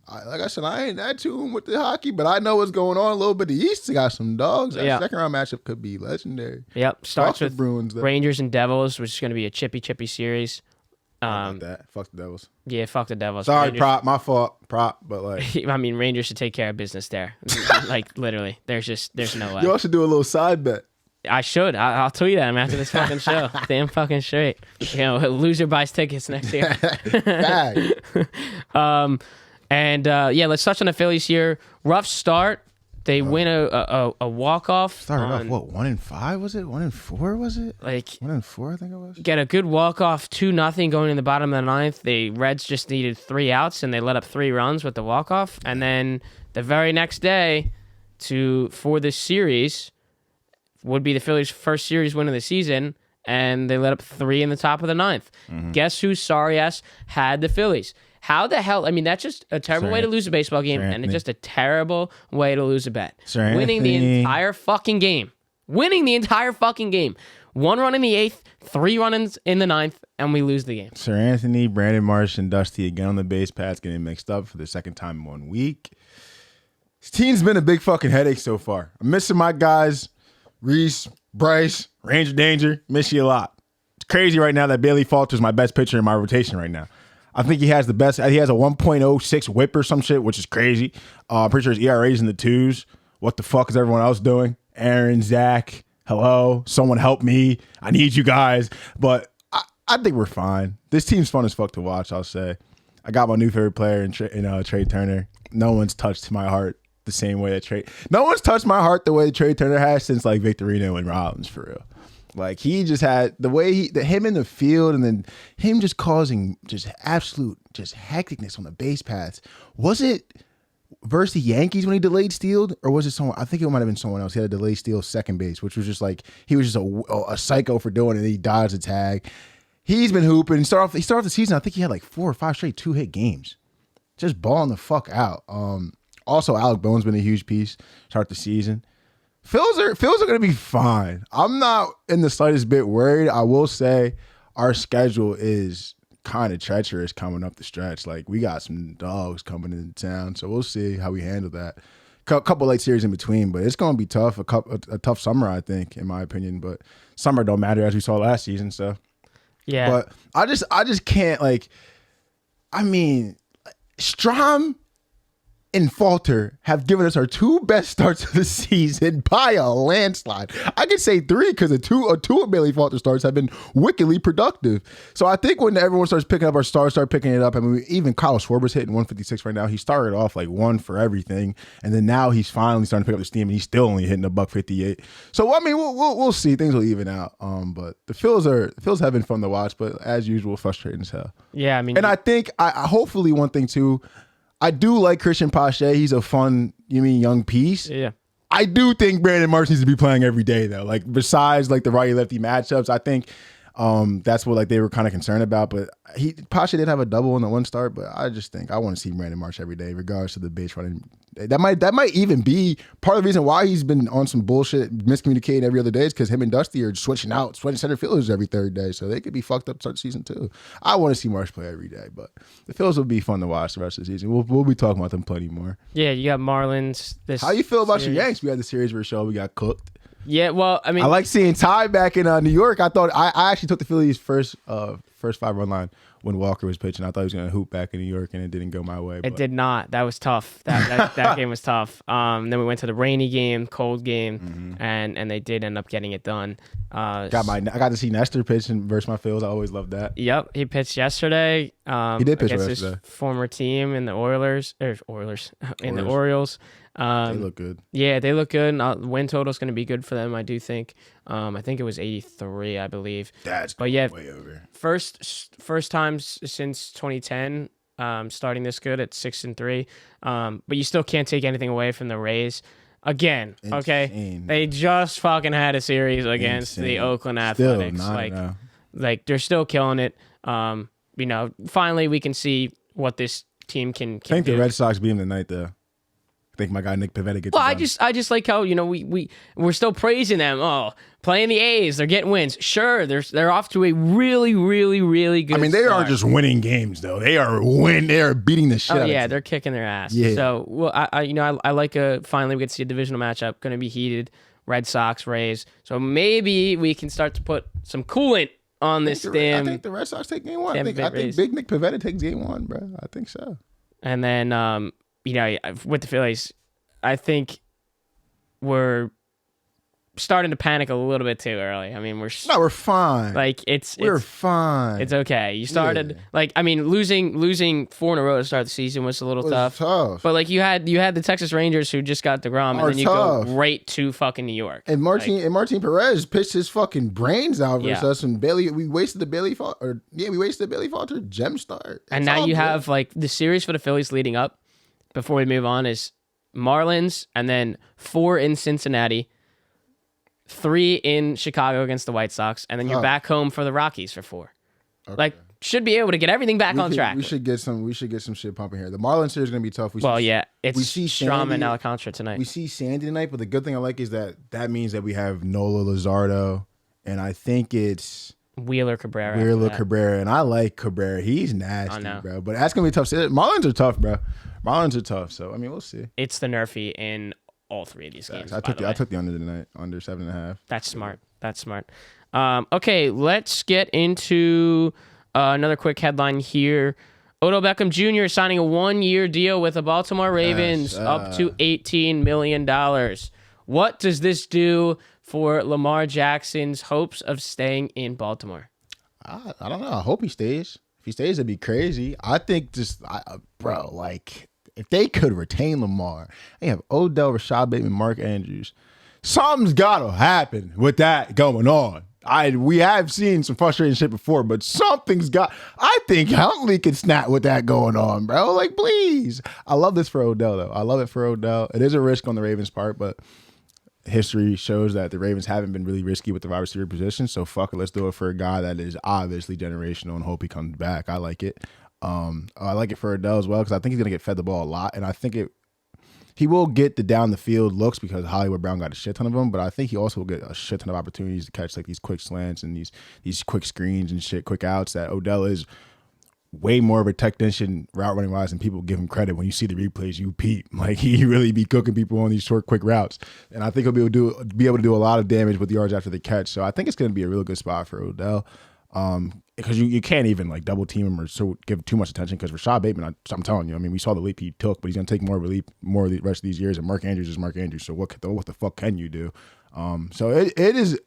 like I said, I ain't that tuned with the hockey, but I know what's going on a little bit. The East got some dogs. That second round matchup could be legendary. Yep. Starts with Bruins, Rangers and Devils, which is going to be a chippy series. Fuck the Devils. Yeah, fuck the Devils. Sorry, Rangers. my fault, but Rangers should take care of business there. Literally, there's no way. You also do a little side bet. I should. I'll tweet at him after this fucking show. Damn fucking straight. Loser buys tickets next year. Let's touch on the Phillies here. Rough start. They win a walk-off. Started off, 1-5 was it? 1-4 was it? 1-4, I think it was. Get a good walk-off, 2-0 going in the bottom of the 9th. The Reds just needed 3 outs, and they let up 3 runs with the walk-off. And then the very next day, for this series, would be the Phillies' first series win of the season, and they let up 3 in the top of the 9th. Mm-hmm. Guess whose sorry ass had the Phillies? How the hell? I mean, that's just a terrible way to lose a baseball game, and it's just a terrible way to lose a bet. Winning the entire fucking game. Winning the entire fucking game. 1 run in the 8th, 3 runs in the 9th, and we lose the game. Sir Anthony, Brandon Marsh, and Dusty again on the base paths getting mixed up for the second time in 1 week. This team's been a big fucking headache so far. I'm missing my guys, Reese, Bryce, Ranger Danger. Miss you a lot. It's crazy right now that Bailey Falter's my best pitcher in my rotation right now. I think he has the best. He has a 1.06 whip or some shit, which is crazy. I'm pretty sure his ERA is in the 2s. What the fuck is everyone else doing? Aaron, Zach, hello, someone help me. I need you guys. But I think we're fine. This team's fun as fuck to watch, I'll say. I got my new favorite player in Trey Turner. No one's touched my heart the same way that Trey. No one's touched my heart the way Trey Turner has since like Victorino and Rollins, for real. Like he just had the way him in the field, and then him just causing just absolute just hecticness on the base paths. Was it versus the Yankees when he delayed stealed, or was it someone? I think it might have been someone else. He had a delayed steal second base, which was just like he was just a psycho for doing it. He dodged the tag. He's been hooping. He started off the season. I think he had like 4 or 5 straight 2-hit games, just balling the fuck out. Also, Alec Bone's been a huge piece start the season. Phils are going to be fine. I'm not in the slightest bit worried. I will say our schedule is kind of treacherous coming up the stretch. Like we got some dogs coming into town, so we'll see how we handle that. Couple late series in between, but it's going to be tough. A tough summer, I think, in my opinion. But summer don't matter, as we saw last season. So yeah. But I just can't like. I mean, Strom and Falter have given us our 2 best starts of the season by a landslide. I could say 3 because the two of Bailey Falter starts have been wickedly productive. So I think when everyone starts picking up our stars, start picking it up. I mean, even Kyle Schwarber's hitting 156 right now. He started off like 1 for everything, and then now he's finally starting to pick up the steam, and he's still only hitting $158. So I mean, we'll see. Things will even out. But the Phils have been fun to watch, but as usual, frustrating as hell. Yeah, I mean, and I think I hopefully one thing too. I do like Christian Pache. He's a fun, young piece. Yeah. I do think Brandon Marsh needs to be playing every day though. Like besides like the righty-lefty matchups, I think that's what like they were kind of concerned about. But Pache did have a double in the 1 start, but I just think I want to see Brandon Marsh every day, regardless of the base running. That might even be part of the reason why he's been on some bullshit, miscommunicating every other day, is because him and Dusty are switching center fielders every 3rd day, so they could be fucked up to start the season too. I want to see Marsh play every day, but the Phils will be fun to watch the rest of the season. We'll be talking about them plenty more. Yeah, you got Marlins. How you feel about your Yanks? We had the series where we got cooked. Yeah, well, I mean, I like seeing Ty back in New York. I thought I actually took the Phillies' first 5-run line when Walker was pitching. I thought he was going to hoop back in New York, and it didn't go my way. It did not. That was tough. That game was tough. Then we went to the rainy game, cold game, and they did end up getting it done. I got to see Nestor pitching versus my Phils. I always loved that. Yep, he pitched yesterday. He did pitch against yesterday. His former team in the Orioles. The Orioles. They look good. Yeah, they look good. And win total is going to be good for them, I do think. I think it was 83, I believe. That's way over. First time since 2010, starting this good at 6-3. But you still can't take anything away from the Rays. Again, Insane. Okay, they just fucking had a series against the Oakland Athletics. Like they're still killing it. Finally we can see what this team can I think do. the Red Sox beat him tonight, though. I think my guy Nick Pivetta gets. Well, I just like how we're still praising them. Oh, playing the A's, they're getting wins. Sure, they're off to a really, really, really good. I mean, they aren't just winning games though. They are beating the shit. Oh yeah, they're kicking their ass. Yeah. So well, I like finally we get to see a divisional matchup. Going to be heated. Red Sox, Rays. So maybe we can start to put some coolant on this damn. I think the Red Sox take game 1. I think Big Nick Pivetta takes game 1, bro. I think so. And then with the Phillies, I think we're starting to panic a little bit too early. I mean, we're fine. Like we're fine. It's okay. You started losing 4 in a row to start the season was a little tough. But like you had the Texas Rangers who just got DeGrom, and then you go right to fucking New York. And Martin Perez pitched his fucking brains out versus us, and we wasted the Bailey Falter gem start. And now you have like the series for the Phillies leading up. Before we move on, is Marlins, and then 4 in Cincinnati, 3 in Chicago against the White Sox, and then you're back home for the Rockies for 4. Okay. Like should be able to get everything back on track. We should get some shit pumping here. The Marlins series is gonna be tough. It's Strom and Alcantara tonight. We see Sandy tonight, but the good thing I like is that means that we have Nola Luzardo, and I think it's Wheeler Cabrera, and I like Cabrera. He's nasty, bro. But that's gonna be tough. Marlins are tough, bro. Marlins are tough. So I mean, we'll see. It's the nerfy in all three of these games. I took the under tonight, under 7.5. That's smart. Okay, let's get into another quick headline here. Odell Beckham Jr. signing a 1-year deal with the Baltimore Ravens, up to $18 million. What does this do for Lamar Jackson's hopes of staying in Baltimore? I don't know. I hope he stays. If he stays, it'd be crazy. I think if they could retain Lamar, they have Odell, Rashad Bateman, Mark Andrews. Something's got to happen with that going on. We have seen some frustrating shit before, but something's got. I think Huntley could snap with that going on, bro. Like, please. I love this for Odell, though. I love it for Odell. It is a risk on the Ravens' part, but history shows that the Ravens haven't been really risky with the wide receiver position. So fuck it, let's do it for a guy that is obviously generational and hope he comes back. I like it. I like it for Odell as well because I think he's gonna get fed the ball a lot, and I think he will get the down the field looks because Hollywood Brown got a shit ton of them, but I think he also will get a shit ton of opportunities to catch like these quick slants and these quick screens and shit, quick outs that Odell is way more of a technician route running wise than people give him credit. When you see the replays, you peep. Like he really be cooking people on these short, quick routes. And I think he'll be able to do a lot of damage with the yards after the catch. So I think it's going to be a real good spot for Odell. Because you can't even like double team him or so give too much attention because Rashad Bateman, I'm telling you, I mean, we saw the leap he took, but he's going to take more of the rest of these years. And Mark Andrews is Mark Andrews. So what the fuck can you do? So it is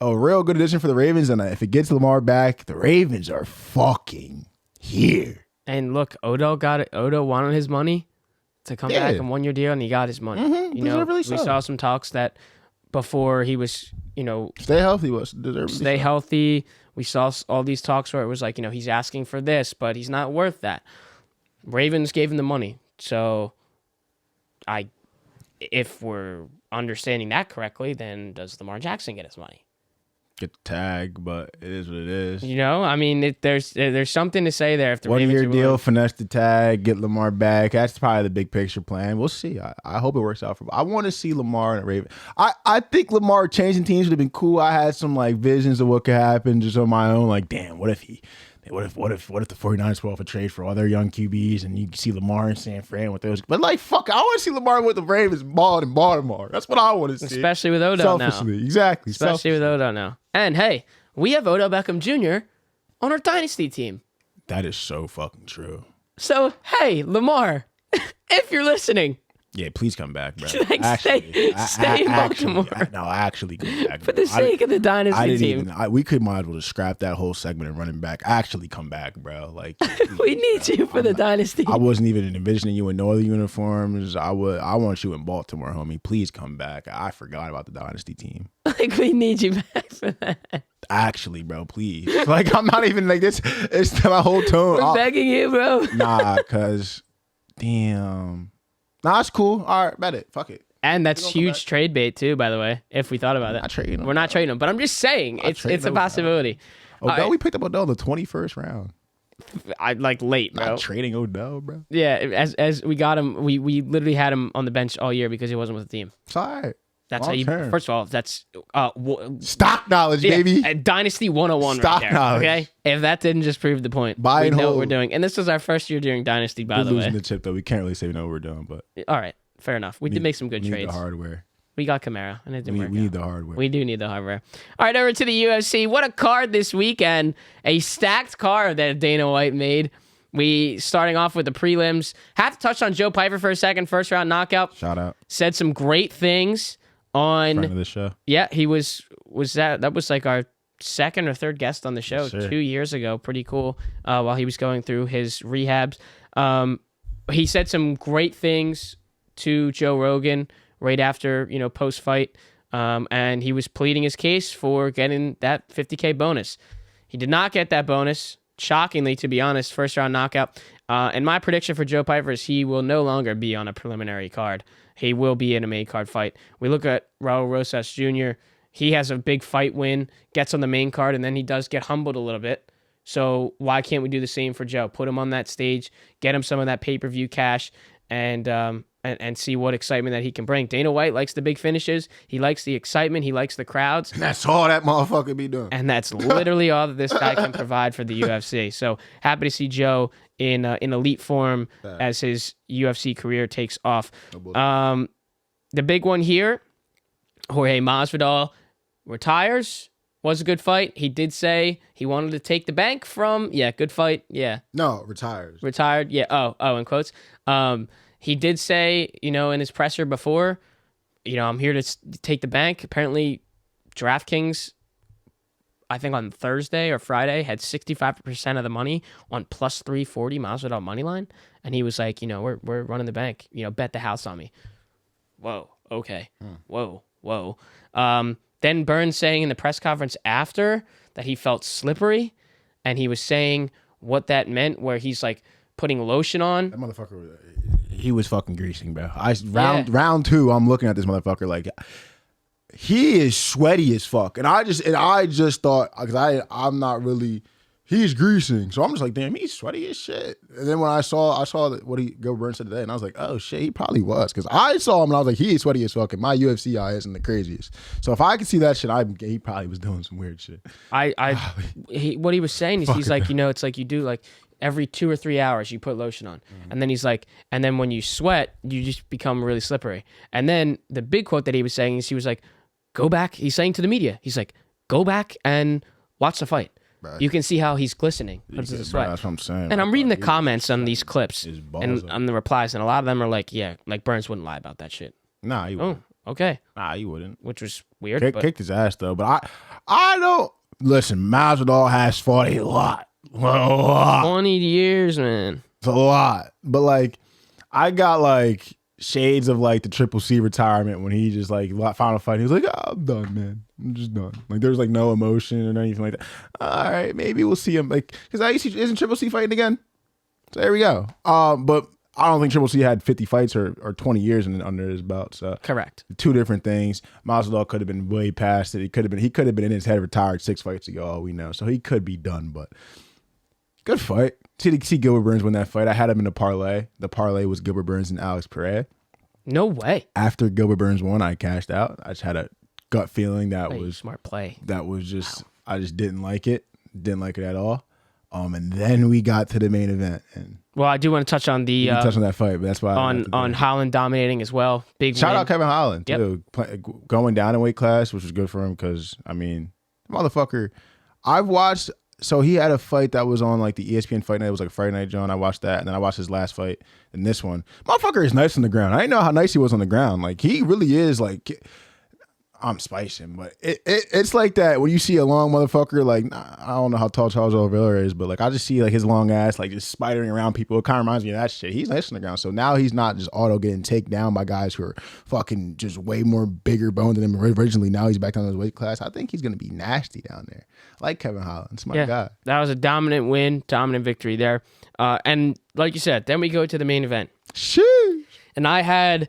a real good addition for the Ravens. And if it gets Lamar back, the Ravens are fucking here. And look, Odell wanted his money to come back in 1-year deal, and he got his money. Mm-hmm. We saw some talks that before he was, stay healthy. We saw all these talks where it was like, he's asking for this, but he's not worth that. Ravens gave him the money. So if we're understanding that correctly, then does Lamar Jackson get his money? Get the tag, but it is what it is. I mean, there's something to say there. If the 1-year deal, finesse the tag, get Lamar back. That's probably the big picture plan. We'll see. I hope it works out for him. I want to see Lamar and Raven. I think Lamar changing teams would have been cool. I had some like visions of what could happen just on my own. Like, damn, what if the 49ers pull off a trade for all their young QBs and you can see Lamar in San Fran with those? But like, fuck, I want to see Lamar with the Ravens balling in Baltimore. That's what I want to see. Especially with Odell now. Exactly. Especially with Odell now. And hey, we have Odell Beckham Jr. on our dynasty team. That is so fucking true. So, hey, Lamar, if you're listening. Yeah, please come back, bro. Stay in Baltimore. Actually come back. For the sake of the dynasty team. We might as well just scrap that whole segment and run him back. Actually come back, bro. Like we need you for the dynasty. I wasn't even envisioning you in no other uniforms. I want you in Baltimore, homie. Please come back. I forgot about the dynasty team. Like we need you back for that. Actually, bro, please. Like I'm not even like this. It's my whole tone. We're begging you, bro. Cause damn. Nah, it's cool. All right, bet it. Fuck it. And that's huge trade bait too, by the way. If we thought about it, we're not trading him. But I'm just saying, it's a possibility. Odell, we picked up Odell in the 21st round. I like late, bro. Not trading Odell, bro. Yeah, as we got him, we literally had him on the bench all year because he wasn't with the team. It's all right. That's how you. First of all, that's stock knowledge, baby. Dynasty 101 stock right there. Knowledge. Okay, if that didn't just prove the point, we know what we're doing. And this is our first year doing Dynasty, by the way. Losing the chip though, we can't really say we know what we're doing, but all right, fair enough. We did make some good trades. We need the hardware. We got Kamara, and it didn't work. We need the hardware. We do need the hardware. All right, over to the UFC. What a card this weekend! A stacked card that Dana White made. We starting off with the prelims. Have to touch on Joe Pyfer for a second. First round knockout. Shout out. Said some great things on friend of the show. Yeah, he was that was like our second or third guest on the show 2 years ago. Pretty cool. While he was going through his rehabs, he said some great things to Joe Rogan right after post fight, and he was pleading his case for getting that $50K bonus. He did not get that bonus. Shockingly, to be honest, first round knockout. And my prediction for Joe Pyfer is he will no longer be on a preliminary card. He will be in a main card fight. We look at Raul Rosas Jr. He has a big fight win, gets on the main card, and then he does get humbled a little bit. So why can't we do the same for Joe? Put him on that stage, get him some of that pay-per-view cash, and see what excitement that he can bring. Dana White likes the big finishes. He likes the excitement. He likes the crowds. And that's all that motherfucker be doing. And that's literally all that this guy can provide for the UFC. So happy to see Joe in elite form as his UFC career takes off. The big one here, Jorge Masvidal retires. Was a good fight. He did say he wanted to take the bank from, good fight. Yeah. No, retires. Retired. Yeah. Oh, in quotes. He did say, in his presser before, I'm here to take the bank. Apparently, DraftKings, I think on Thursday or Friday, had 65% of the money on plus 340 Masvidal money line. And he was like, we're running the bank. Bet the house on me. Whoa. Okay. Whoa. Then Burns saying in the press conference after that he felt slippery, and he was saying what that meant, where he's like putting lotion on. That motherfucker, he was fucking greasing, bro. Round two, I'm looking at this motherfucker like he is sweaty as fuck, and I just thought, because I'm not really. He's greasing, so I'm just like, damn, he's sweaty as shit. And then when I saw what Gilbert Burns said today, and I was like, oh shit, he probably was, because I saw him and I was like, he is sweaty as fuck, and my UFC eye isn't the craziest. So if I could see that shit, he probably was doing some weird shit. What he was saying is he's like, it's like you do like every 2 or 3 hours you put lotion on, and then he's like, and then when you sweat, you just become really slippery. And then the big quote that he was saying is he was like, go back. He's saying to the media, he's like, go back and watch the fight. Right. You can see how he's glistening because of the sweat. That's what I'm saying. And I'm reading the comments on these clips and on the replies, and a lot of them are like, like Burns wouldn't lie about that shit. Nah, he wouldn't. Oh, okay. Nah, he wouldn't. Which was weird. Kicked his ass, though. But I don't... Listen, Masvidal has fought a lot. 20 years, man. It's a lot. But, like, I got, like, shades of, like, the Triple C retirement when he just, like, final fight. He was like, oh, I'm done, man. I'm just done. Like, there's, like, no emotion or anything like that. All right, maybe we'll see him. Like, because isn't Triple C fighting again? So there we go. But I don't think Triple C had 50 fights or 20 years under his belt. So correct. Two different things. Masvidal could have been way past it. He could have been in his head retired 6 fights ago. All we know. So he could be done. But good fight. See Gilbert Burns win that fight. I had him in a parlay. The parlay was Gilbert Burns and Alex Pereira. No way. After Gilbert Burns won, I cashed out. I just had a gut feeling that was smart play. That was just I just didn't like it. Didn't like it at all. And then we got to the main event. And well, I do want to touch on the touch on that fight, but that's why on Holland dominating as well. Big shout win. out Kevin Holland too, going down in weight class, which was good for him because I mean, motherfucker, I've watched. So he had a fight that was on like the ESPN Fight Night. It was like a Friday Night John. I watched that, and then I watched his last fight and this one. Motherfucker is nice on the ground. I didn't know how nice he was on the ground. Like he really is. Like I'm spicing, but it's like that when you see a long motherfucker. Like I don't know how tall Charles Oliveira is, but like I just see like his long ass like just spidering around people. It kind of reminds me of that shit. He's nice on the ground. So now he's not just auto getting taken down by guys who are fucking just way more bigger boned than him originally. Now he's back down to his weight class. I think he's gonna be nasty down there. Like Kevin Holland, my guy. That was a dominant win, dominant victory there. And like you said, then we go to the main event. Sheesh. And I had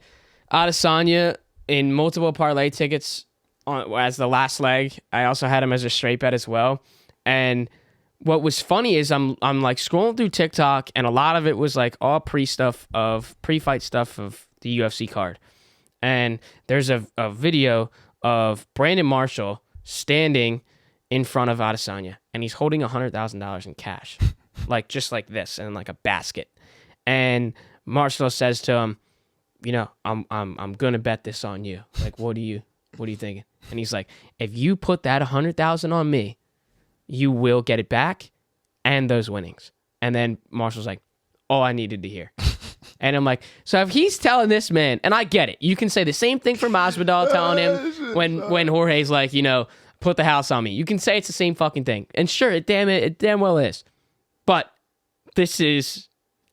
Adesanya in multiple parlay tickets as the last leg. I also had him as a straight bet as well. And what was funny is I'm like scrolling through TikTok, and a lot of it was like all pre-fight stuff of the UFC card. And there's a video of Brandon Marshall standing in front of Adesanya, and he's holding $100,000 in cash, like just like this, in like a basket. And Marshall says to him, I'm gonna bet this on you. Like, what are you thinking? And he's like, if you put that $100,000 on me, you will get it back and those winnings. And then Marshall's like, all I needed to hear. And I'm like, so if he's telling this man, and I get it, you can say the same thing for Masvidal telling him when Jorge's like, put the house on me. You can say it's the same fucking thing. And sure, it damn well is. But this is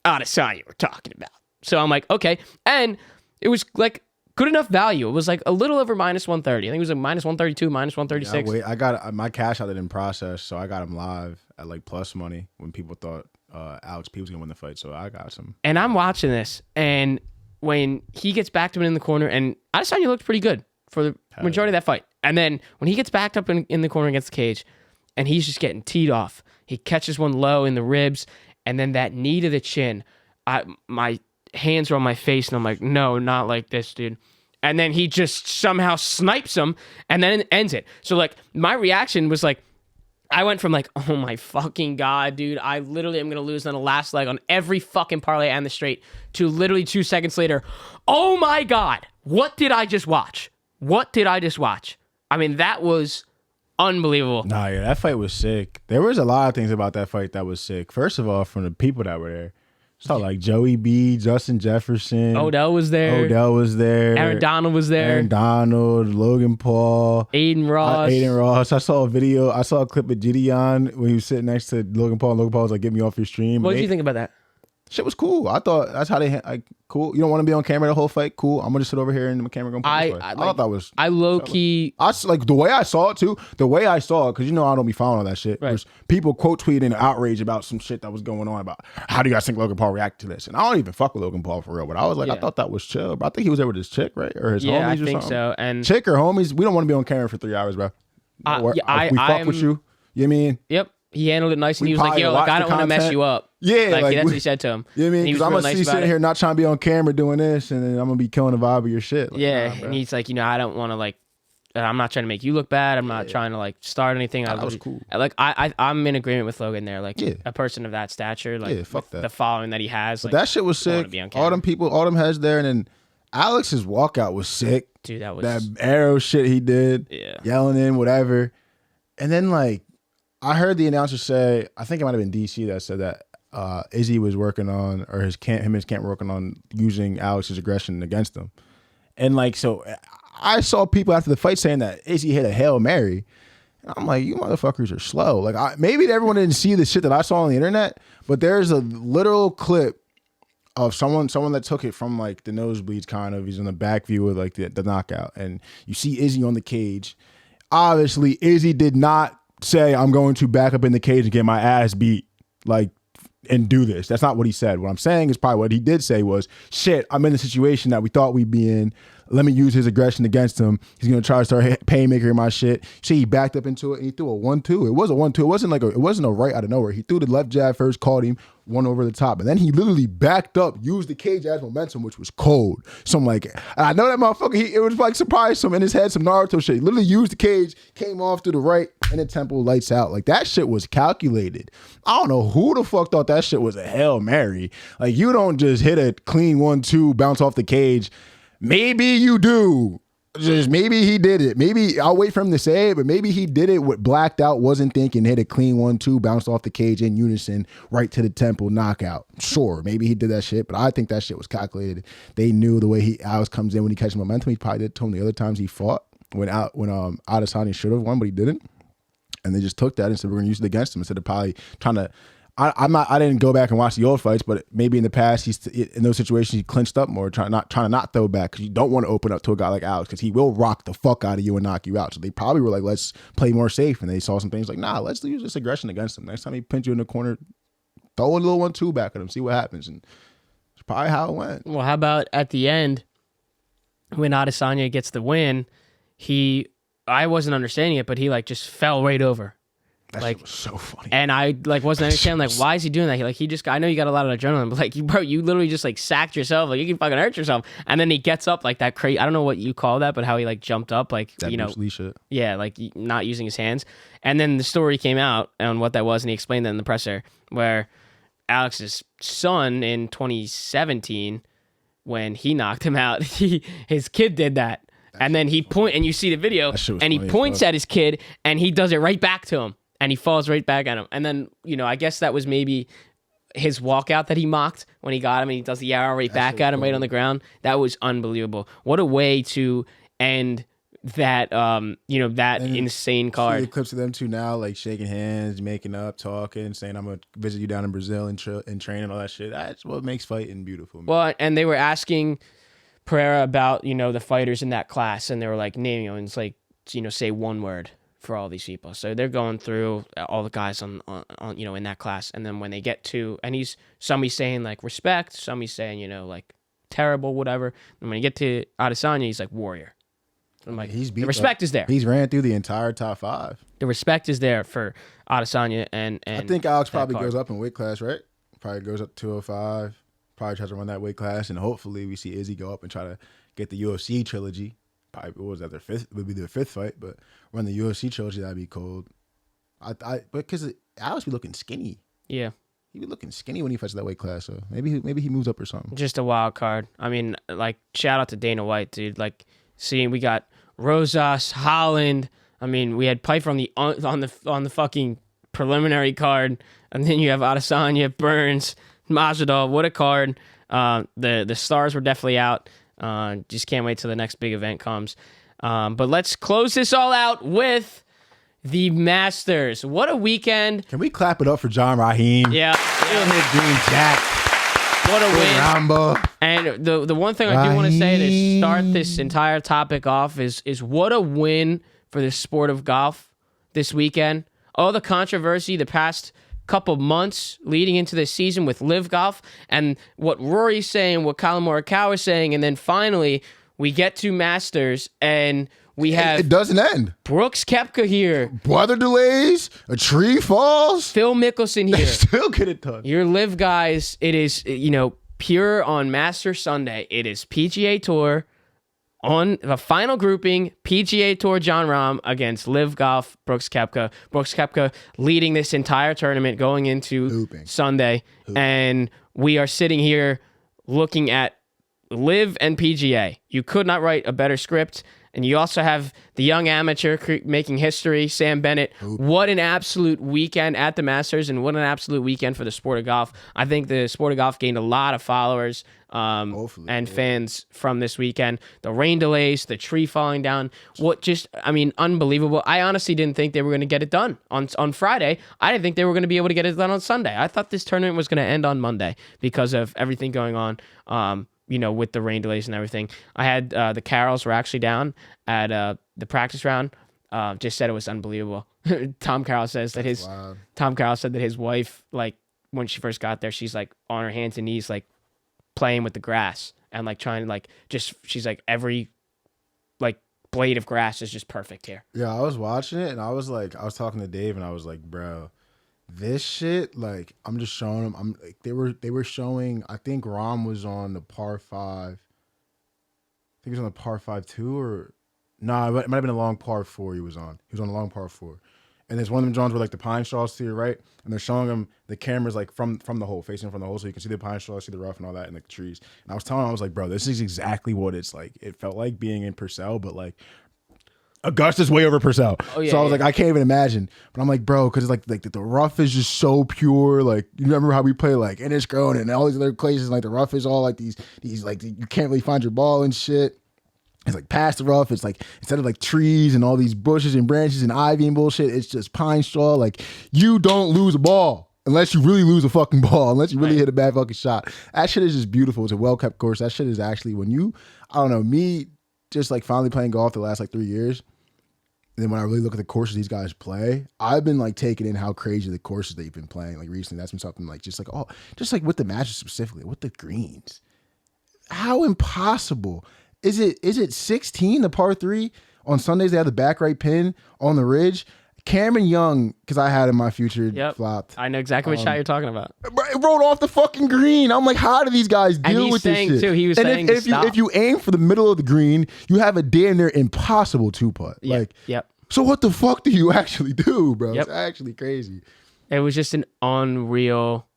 Adesanya we're talking about. So I'm like, okay. And it was like good enough value. It was like a little over minus 130. I think it was a minus 132, minus 136. Yeah, I got my cash out didn't process, so I got him live at like plus money when people thought Alex P was going to win the fight. So I got some. And I'm watching this, and when he gets back to him in the corner, and Adesanya looked pretty good for the majority of that fight. And then when he gets backed up in the corner against the cage, and he's just getting teed off. He catches one low in the ribs, and then that knee to the chin. My hands are on my face, and I'm like, no, not like this, dude. And then he just somehow snipes him, and then ends it. So, like, my reaction was like, I went from like, oh my fucking God, dude, I literally am going to lose on the last leg on every fucking parlay and the straight, to literally 2 seconds later, oh my God, what did I just watch? What did I just watch? I mean, that was unbelievable. Nah, yeah, that fight was sick. There was a lot of things about that fight that was sick. First of all, from the people that were there. So like Joey B, Justin Jefferson. Odell was there. Aaron Donald was there. Aaron Donald, Logan Paul. Aiden Ross. I saw a clip of Gideon when he was sitting next to Logan Paul. And Logan Paul was like, get me off your stream. What did you think about that? Shit was cool. I thought that's how they like cool. You don't want to be on camera the whole fight. Cool. I'm gonna just sit over here and the camera gonna play this fight. I thought that was. I low key. I like the way I saw it too. The way I saw it, because you know I don't be following all that shit. Right. There's people quote tweeting outrage about some shit that was going on about how do you guys think Logan Paul react to this? And I don't even fuck with Logan Paul for real. But I was like, I thought that was chill. But I think he was there with his chick, right, or his homies or something. Yeah, I think so. And chick or homies, we don't want to be on camera for 3 hours, bro. We fuck with you. You know what I mean? Yep. He handled it nice, and he was like, yo, like, I don't want to mess you up. Yeah, like that's what he said to him. You know what I mean? Because I'm going to see sitting here not trying to be on camera doing this, and then I'm going to be killing the vibe of your shit. Like, yeah, and he's like, I don't want to, like, I'm not trying to make you look bad. I'm not trying to, like, start anything. That was cool. Like, I'm in agreement with Logan there. Like, a person of that stature, like, fuck that. The following that he has. But like, that shit was sick. All them people, all them heads there, and then Alex's walkout was sick. Dude, that was... That arrow shit he did. Yeah. Yelling in, whatever. And then, like, I heard the announcer say, I think it might have been DC that said that Izzy was working on, or him and his camp were working on using Alex's aggression against him. And like, so I saw people after the fight saying that Izzy hit a Hail Mary. And I'm like, you motherfuckers are slow. Like, maybe everyone didn't see the shit that I saw on the internet, but there's a literal clip of someone that took it from like the nosebleeds kind of. He's in the back view of like the knockout. And you see Izzy on the cage. Obviously, Izzy did not say, I'm going to back up in the cage and get my ass beat, like, and do this. That's not what he said. What I'm saying is probably what he did say was, shit, I'm in the situation that we thought we'd be in. Let me use his aggression against him. He's going to try to start paymaker in my shit. See, he backed up into it and he threw a 1-2. It was a 1-2. It wasn't a right out of nowhere. He threw the left jab first, caught him, one over the top. And then he literally backed up, used the cage as momentum, which was cold. So I'm like, I know that motherfucker, it was like surprised him in his head, some Naruto shit. He literally used the cage, came off to the right, and the temple lights out. Like, that shit was calculated. I don't know who the fuck thought that shit was a Hail Mary. Like, you don't just hit a clean 1-2, bounce off the cage. Maybe you do. Just maybe he did it. Maybe I'll wait for him to say it, but maybe he did it with blacked out, wasn't thinking, hit a clean 1-2, bounced off the cage in unison, right to the temple, knockout. Sure, maybe he did that shit, but I think that shit was calculated. They knew the way Alex comes in when he catches momentum. He probably did to him the other times he fought when Adesanya should have won, but he didn't. And they just took that and said, we're going to use it against him instead of probably trying to. I didn't go back and watch the old fights, but maybe in the past, he's in those situations he clinched up more, trying to not throw back, because you don't want to open up to a guy like Alex, because he will rock the fuck out of you and knock you out. So they probably were like, let's play more safe, and they saw some things like, nah, let's use this aggression against him. Next time he pins you in the corner, throw a little 1-2 back at him, see what happens, and it's probably how it went. Well, how about at the end when Adesanya gets the win? I wasn't understanding it, but he like just fell right over. That like, shit was so funny. And I like wasn't understanding like, why is he doing that? I know you got a lot of adrenaline, but like you literally just like sacked yourself. Like, you can fucking hurt yourself. And then he gets up like that crazy. I don't know what you call that, but how he like jumped up, like, that Bruce Lee shit. Yeah, like not using his hands. And then the story came out on what that was, and he explained that in the presser, where Alex's son in 2017, when he knocked him out, his kid did that. And then and you see the video, and he points at his kid, and he does it right back to him, and he falls right back at him. And then, I guess that was maybe his walkout that he mocked when he got him, and he does the arrow right back at him right on the ground. That was unbelievable. What a way to end that, that insane card. See the clips of them two now, like shaking hands, making up, talking, saying, I'm going to visit you down in Brazil and train and all that shit. That's what makes fighting beautiful, man. Well, and they were asking Pereira about, the fighters in that class, and they were like naming them, and it's like, say one word for all these people. So they're going through all the guys on in that class, and then when they get to, and some he's saying like respect, some he's saying, like terrible, whatever. And when you get to Adesanya, he's like warrior. I'm like, He's beat the respect is there. He's ran through the entire top 5. The respect is there for Adesanya and I think Alex probably card. goes up in weight class, right? Probably goes up to 205. Probably tries to run that weight class, and hopefully we see Izzy go up and try to get the UFC trilogy. Probably what was that, their 5th? Would be their 5th fight, but run the UFC trilogy, that'd be cold. Because Alex be looking skinny. Yeah. He be looking skinny when he fights that weight class, so maybe he moves up or something. Just a wild card. I mean, like, shout out to Dana White, dude. Like, seeing we got Rosas, Holland. I mean, we had Piper on the fucking preliminary card, and then you have Adesanya, Burns, Masvidal. What a card! The stars were definitely out. Just can't wait till the next big event comes. But let's close this all out with the Masters. What a weekend! Can we clap it up for John Raheem? Yeah, Still hit Green Jack. what a win! Rambo. And the one thing I do want to say to start this entire topic off is what a win for the sport of golf this weekend. All the controversy the past couple months leading into this season with LIV Golf and what Rory's saying, what Colin Morikawa is saying, and then finally we get to Masters and we have It doesn't end. Brooks Koepka here, Weather delays, a tree falls. Phil Mickelson They here. still get it done. Your LIV guys, it is, pure on Masters Sunday. It is PGA Tour on the final grouping, PGA Tour Jon Rahm against LIV Golf Brooks Koepka. Brooks Koepka leading this entire tournament going into Sunday. And we are sitting here looking at LIV and PGA. You could not write a better script. And you also have the young amateur making history, Sam Bennett. What an absolute weekend at the Masters, and what an absolute weekend for the sport of golf. I think the sport of golf gained a lot of followers and fans from this weekend. The rain delays, the tree falling down, unbelievable. I honestly didn't think they were going to get it done on Friday. I didn't think they were going to be able to get it done on Sunday. I thought this tournament was going to end on Monday because of everything going on. With the rain delays and everything. I had the Carrolls were actually down at the practice round. Just said it was unbelievable. Tom Carroll says that his wife, like, when she first got there, she's like on her hands and knees, like playing with the grass and like trying to she's like every like blade of grass is just perfect here. Yeah, I was watching it and I was talking to Dave and I was like, bro, this shit, like, I'm just showing them. I'm like, they were showing. I think Rahm was on the par 5. I think he was on the par 5 too, or no, it might have been a long par 4. He was on a long par 4, and there's one of them Johns were like the pine straws to your right, and they're showing him the cameras like from the hole, facing from the hole, so you can see the pine straws, see the rough and all that, and like the trees. And I was telling him, I was like, bro, this is exactly what it's like. It felt like being in Purcell, but like Augusta's way over Purcell. So I was like, I can't even imagine. But I'm like, bro, because like the rough is just so pure. Like, you remember how we play like Innisgrown and all these other places, like the rough is all like these like you can't really find your ball and shit. It's like past the rough. It's like instead of like trees and all these bushes and branches and ivy and bullshit, it's just pine straw. Like, you don't lose a ball unless you really lose a fucking ball, unless you really hit a bad fucking shot. That shit is just beautiful. It's a well-kept course. That shit is actually, when you, I don't know, me just like finally playing golf the last like 3 years, and then when I really look at the courses these guys play, I've been like taking in how crazy the courses they've been playing. Like recently, that's been something like just like with the matches specifically, with the greens. How impossible is it? Is it 16, the par 3 on Sundays? They have the back right pin on the ridge. Cameron Young, because I had in my future flopped. I know exactly what shot you're talking about. It rolled off the fucking green. I'm like, how do these guys deal with this shit? Too, he was saying if you aim for the middle of the green, you have a damn near impossible 2-putt. So what the fuck do you actually do, bro? It's actually crazy. It was just an unreal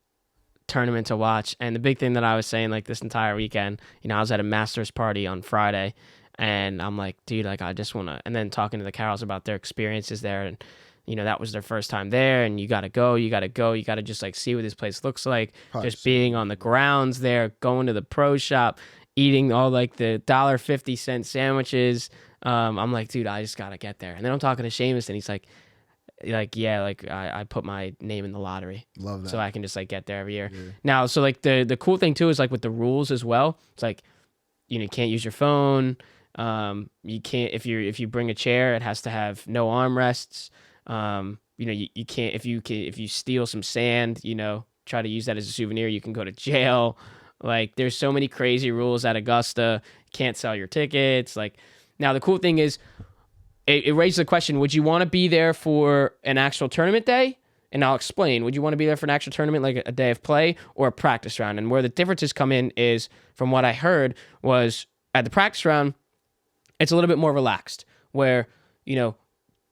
tournament to watch. And the big thing that I was saying, like, this entire weekend, I was at a Masters party on Friday, and I'm like, dude, like, I just want to, and then talking to the Carrolls about their experiences there, and that was their first time there, and you got to just like see what this place looks like. 100%. Just being on the grounds there, going to the pro shop, eating all like the $1.50 sandwiches. I'm like, dude, I just got to get there. And then I'm talking to Seamus, and he's like, yeah, like I put my name in the lottery. Love that. So I can just like get there every year. Yeah. Now, so like the cool thing too is like with the rules as well. It's like, you can't use your phone. You can't, if you bring a chair, it has to have no armrests. You can't, if you steal some sand, try to use that as a souvenir, you can go to jail. Like, there's so many crazy rules at Augusta. Can't sell your tickets. Like, Now, the cool thing is, it raises the question, would you want to be there for an actual tournament day? And I'll explain. Would you want to be there for an actual tournament, like a day of play, or a practice round? And where the differences come in is, from what I heard, was at the practice round, it's a little bit more relaxed, where,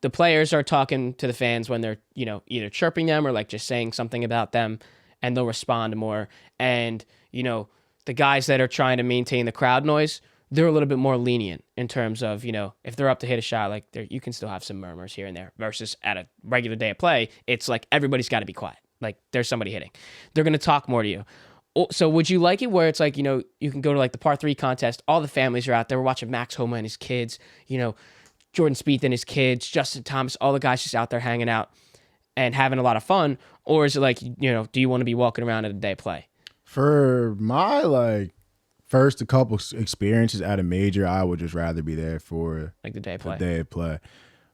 the players are talking to the fans when they're, either chirping them or like just saying something about them, and they'll respond more. And, the guys that are trying to maintain the crowd noise, they're a little bit more lenient in terms of, if they're up to hit a shot, like you can still have some murmurs here and there, versus at a regular day of play, it's like everybody's got to be quiet. Like there's somebody hitting. They're going to talk more to you. So would you like it where it's like, you can go to like the par 3 contest, all the families are out there, we're watching Max Homa and his kids, Jordan Spieth and his kids, Justin Thomas, all the guys just out there hanging out and having a lot of fun? Or is it like, do you want to be walking around at a day of play? For my first a couple experiences at a major, I would just rather be there for like the day of play. The day of play.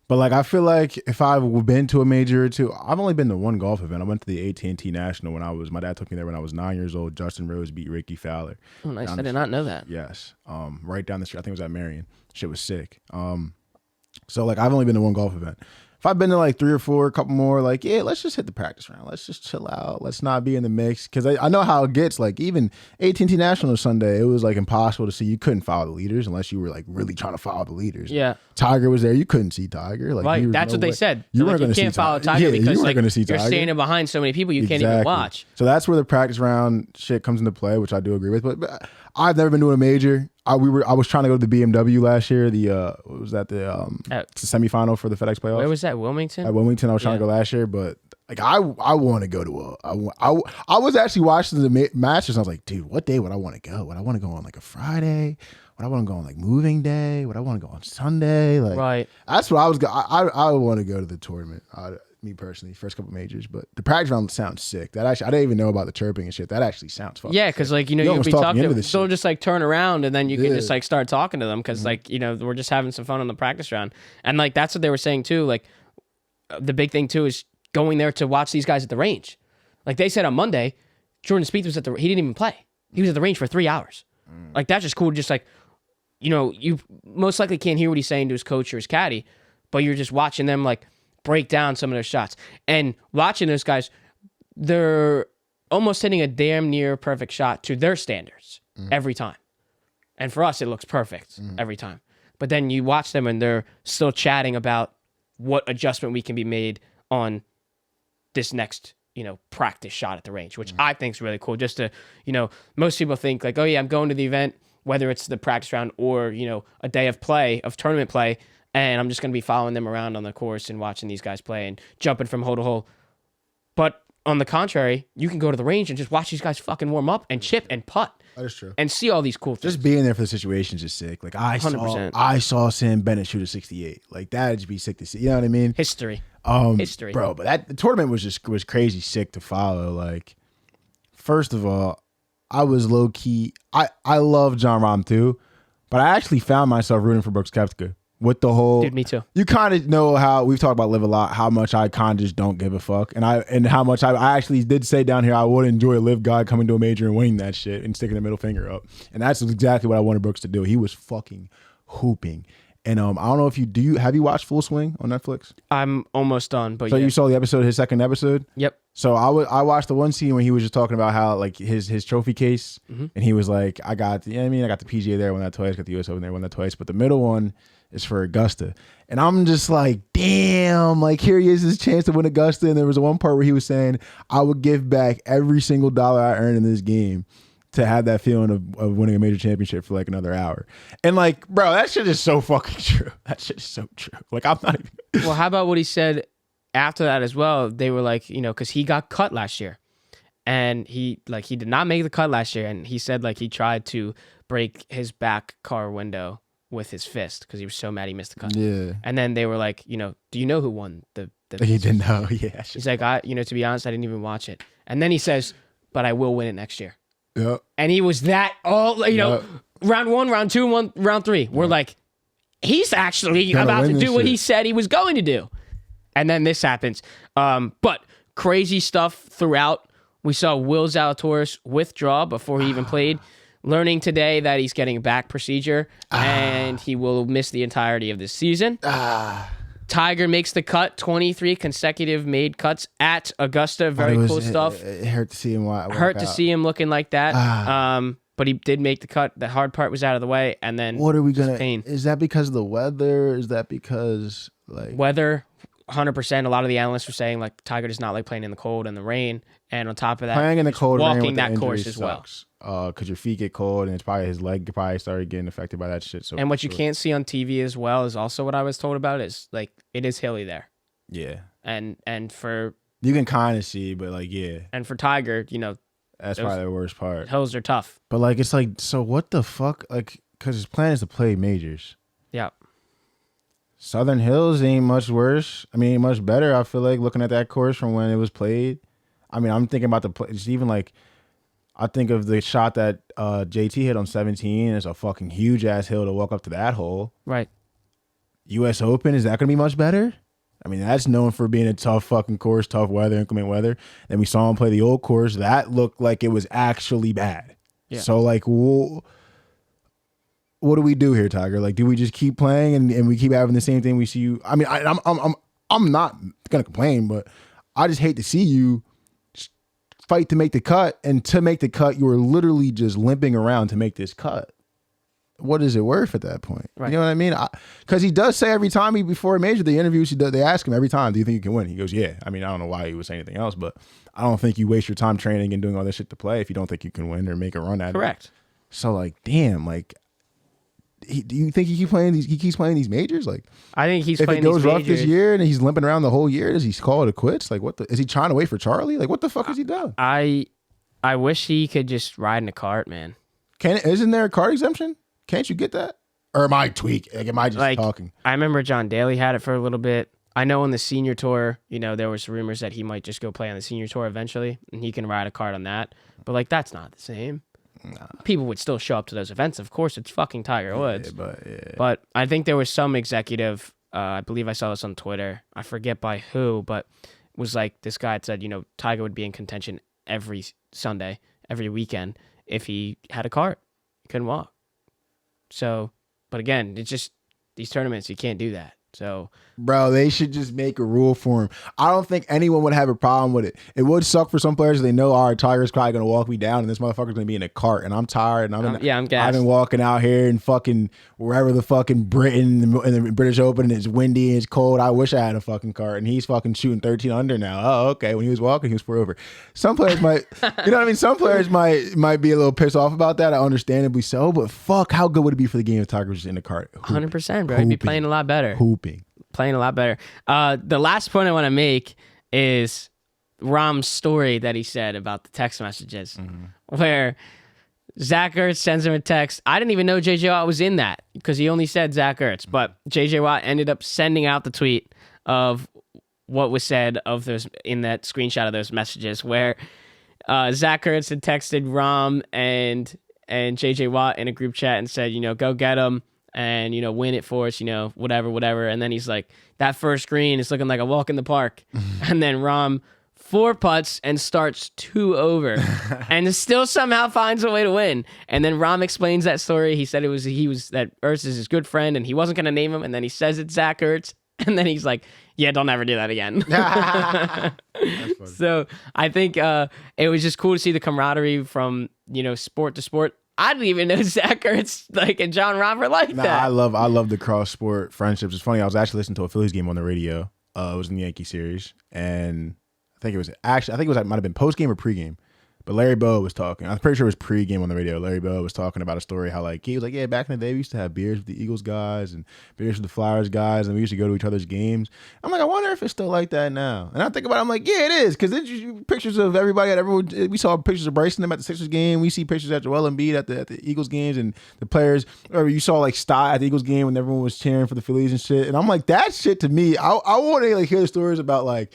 But I feel like if I've been to a major or two, I've only been to one golf event. I went to the AT&T National my dad took me there when I was 9 years old. Justin Rose beat Ricky Fowler. Oh, nice. I did not know that. Yes. Right down the street. I think it was at Marion. Shit was sick. So I've only been to one golf event. If I've been to 3 or 4, a couple more, let's just hit the practice round. Let's just chill out. Let's not be in the mix. Because I know how it gets. Even AT&T National Sunday, it was impossible to see. You couldn't follow the leaders unless you were really trying to follow the leaders. Yeah. Tiger was there. You couldn't see Tiger. Right. That's what they said. You weren't going to see Tiger. Because you weren't going to see Tiger. You're standing behind so many people you can't even watch. So that's where the practice round shit comes into play, which I do agree with. But I've never been to a major. I was trying to go to the BMW last year. The semifinal for the FedEx playoffs. Where was that? Wilmington. At Wilmington, I was trying to go last year, but I want to go to I was actually watching the Masters. And I was like, dude, what day would I want to go? Would I want to go on a Friday? Would I want to go on moving day? Would I want to go on Sunday? Right. That's what I was. I want to go to the tournament. Me personally, first couple majors, but the practice round sounds sick. That actually, I didn't even know about the chirping and shit. That actually sounds fucking yeah, because sick. You'll be talking to them. They'll just turn around and then you can just start talking to them because we're just having some fun on the practice round. And that's what they were saying too. The big thing too is going there to watch these guys at the range. They said on Monday, Jordan Spieth was he didn't even play. He was at the range for 3 hours. That's just cool. Just you most likely can't hear what he's saying to his coach or his caddy, but you're just watching them break down some of their shots. And watching those guys, they're almost hitting a damn near perfect shot to their standards every time. And for us, it looks perfect every time. But then you watch them and they're still chatting about what adjustment we can be made on this next, practice shot at the range, which I think is really cool. Just to, most people think oh yeah, I'm going to the event, whether it's the practice round or, a day of play, of tournament play, and I'm just going to be following them around on the course and watching these guys play and jumping from hole to hole. But on the contrary, you can go to the range and just watch these guys fucking warm up and chip and putt. That is true. And see all these cool things. Just being there for the situation is just sick. I saw Sam Bennett shoot a 68. That'd just be sick to see. You know what I mean? History. History. Bro, but the tournament was crazy sick to follow. First of all, I was low key. I love Jon Rahm too, but I actually found myself rooting for Brooks Koepka. With the whole, dude, me too. You kind of know how we've talked about LIV a lot, how much I kind of just don't give a fuck, and how much I actually did say down here I would enjoy a LIV guy coming to a major and winning that shit and sticking the middle finger up, and that's exactly what I wanted Brooks to do. He was fucking hooping, and I don't know if have you watched Full Swing on Netflix? I'm almost done, but so you saw the episode, his second episode. Yep. So I watched the one scene when he was just talking about how his trophy case, and he was like, I got the PGA there, won that twice, got the US Open there, won that twice, but the middle one is for Augusta. And I'm just like, damn, here he is, his chance to win Augusta. And there was one part where he was saying, I would give back every single dollar I earned in this game to have that feeling of winning a major championship for another hour. And bro, that shit is so fucking true. That shit is so true. I'm not even. Well, how about what he said after that as well? They were because he got cut last year. And he did not make the cut last year. And he said he tried to break his back car window with his fist because he was so mad he missed the cut. Yeah. And then they were do you know who won the He didn't know. Yeah. He's like, to be honest, I didn't even watch it. And then he says, but I will win it next year. Yep. And he was round 1, round 2, round 3. We're he's actually about to do what he said he was going to do. And then this happens. But crazy stuff throughout. We saw Will Zalatoris withdraw before he even played. learning today that he's getting a back procedure and he will miss the entirety of this season. Tiger makes the cut, 23 consecutive made cuts at Augusta. Very cool stuff. It hurt to see him. See him looking like that. But he did make the cut. The hard part was out of the way, and then what are we gonna? Pain. Is that because of the weather? Is that because like weather? 100%. A lot of the analysts were saying like Tiger does not like playing in the cold and the rain, and on top of that, playing in the cold, walking that course as well. Because your feet get cold, and it's probably his leg probably started getting affected by that shit. So, and what you can't see on TV as well is also what I was told about is like it is hilly there. Yeah, and for you can kind of see, but like and for Tiger, that's probably the worst part. Hills are tough. But like it's like so what the fuck like because his plan is to play majors. Yeah. Southern Hills ain't much worse. I mean, much better. I feel like looking at that course from when it was played. I mean, I'm thinking about the play. It's even like, I think of the shot that JT hit on 17. It's a fucking huge ass hill to walk up to that hole. Right. U.S. Open, is that going to be much better? I mean, that's known for being a tough fucking course, tough weather, inclement weather. And we saw him play the old course. That looked like it was actually bad. Yeah. So like, what do we do here, Tiger? Like, do we just keep playing and we keep having the same thing we see you? I mean, I'm not gonna complain, but I just hate to see you fight to make the cut, and to make the cut, you were literally just limping around to make this cut. What is it worth at that point? Right. You know what I mean? Because he does say every time before a major, the interviews they ask him every time, do you think you can win? He goes, yeah. I mean, I don't know why he would say anything else, but I don't think you waste your time training and doing all this shit to play if you don't think you can win or make a run at it. Correct. So like, damn, like. Do you think he keeps playing these majors? Like, I think he's if playing it goes these rough majors, this year and he's limping around the whole year, does he call it quits? Like, is he trying to wait for Charlie? Like, what the fuck is he doing? I wish he could just ride in a cart, man. Isn't there a cart exemption? Can't you get that? Or am I tweaking? Like, am I just talking? I remember John Daly had it for a little bit. I know on the senior tour, there was rumors that he might just go play on the senior tour eventually, and he can ride a cart on that. But like, that's not the same. Nah. People would still show up to those events. Of course, it's fucking Tiger Woods. But I think there was some executive, I believe I saw this on Twitter. I forget by who, but it was like this guy had said, Tiger would be in contention every Sunday, every weekend if he had a cart. He couldn't walk. So, but again, it's just these tournaments, you can't do that. So, bro, they should just make a rule for him. I don't think anyone would have a problem with it. It would suck for some players. They know, all right, Tiger's probably going to walk me down, and this motherfucker's going to be in a cart, and I'm tired. And I'm gassed. I've been walking out here and fucking wherever the fucking Britain and the British Open, and it's windy and it's cold. I wish I had a fucking cart, and he's fucking shooting 13 under now. Oh, okay. When he was walking, he was 4 over. Some players might, you know what I mean? Some players might be a little pissed off about that, understandably so. But fuck, how good would it be for the game if Tiger was just in the cart? 100%, bro. He'd be playing a lot better. Playing a lot better. The last point I want to make is Rahm's story that he said about the text messages, where Zach Ertz sends him a text. I didn't even know JJ Watt was in that because he only said Zach Ertz, but JJ Watt ended up sending out the tweet of what was said of those in that screenshot of those messages, where Zach Ertz had texted Rahm and JJ Watt in a group chat and said, go get him. And, win it for us, whatever. And then he's like, that first green is looking like a walk in the park. And then Rahm 4 putts and starts 2 over and still somehow finds a way to win. And then Rahm explains that story. He said that Ertz is his good friend and he wasn't going to name him. And then he says it's Zach Ertz. And then he's like, yeah, don't ever do that again. So I think it was just cool to see the camaraderie from, sport to sport. I didn't even know Zach Ertz and John Rahm were like that. I love the cross sport friendships. It's funny. I was actually listening to a Phillies game on the radio. It was in the Yankee series, and I think it might have been post game or pre game. But Larry Bowa was talking. I'm pretty sure it was pre-game on the radio. Larry Bowa was talking about a story how he was like, yeah, back in the day we used to have beers with the Eagles guys and beers with the Flyers guys, and we used to go to each other's games. I'm like, I wonder if it's still like that now. And I think about it, I'm like, yeah, it is, because then pictures of everybody at everyone. We saw pictures of Bryson at the Sixers game. We see pictures of Joel Embiid at the Eagles games, and the players. Or you saw Sty at the Eagles game when everyone was cheering for the Phillies and shit. And I'm like, that shit to me, I want to hear the stories about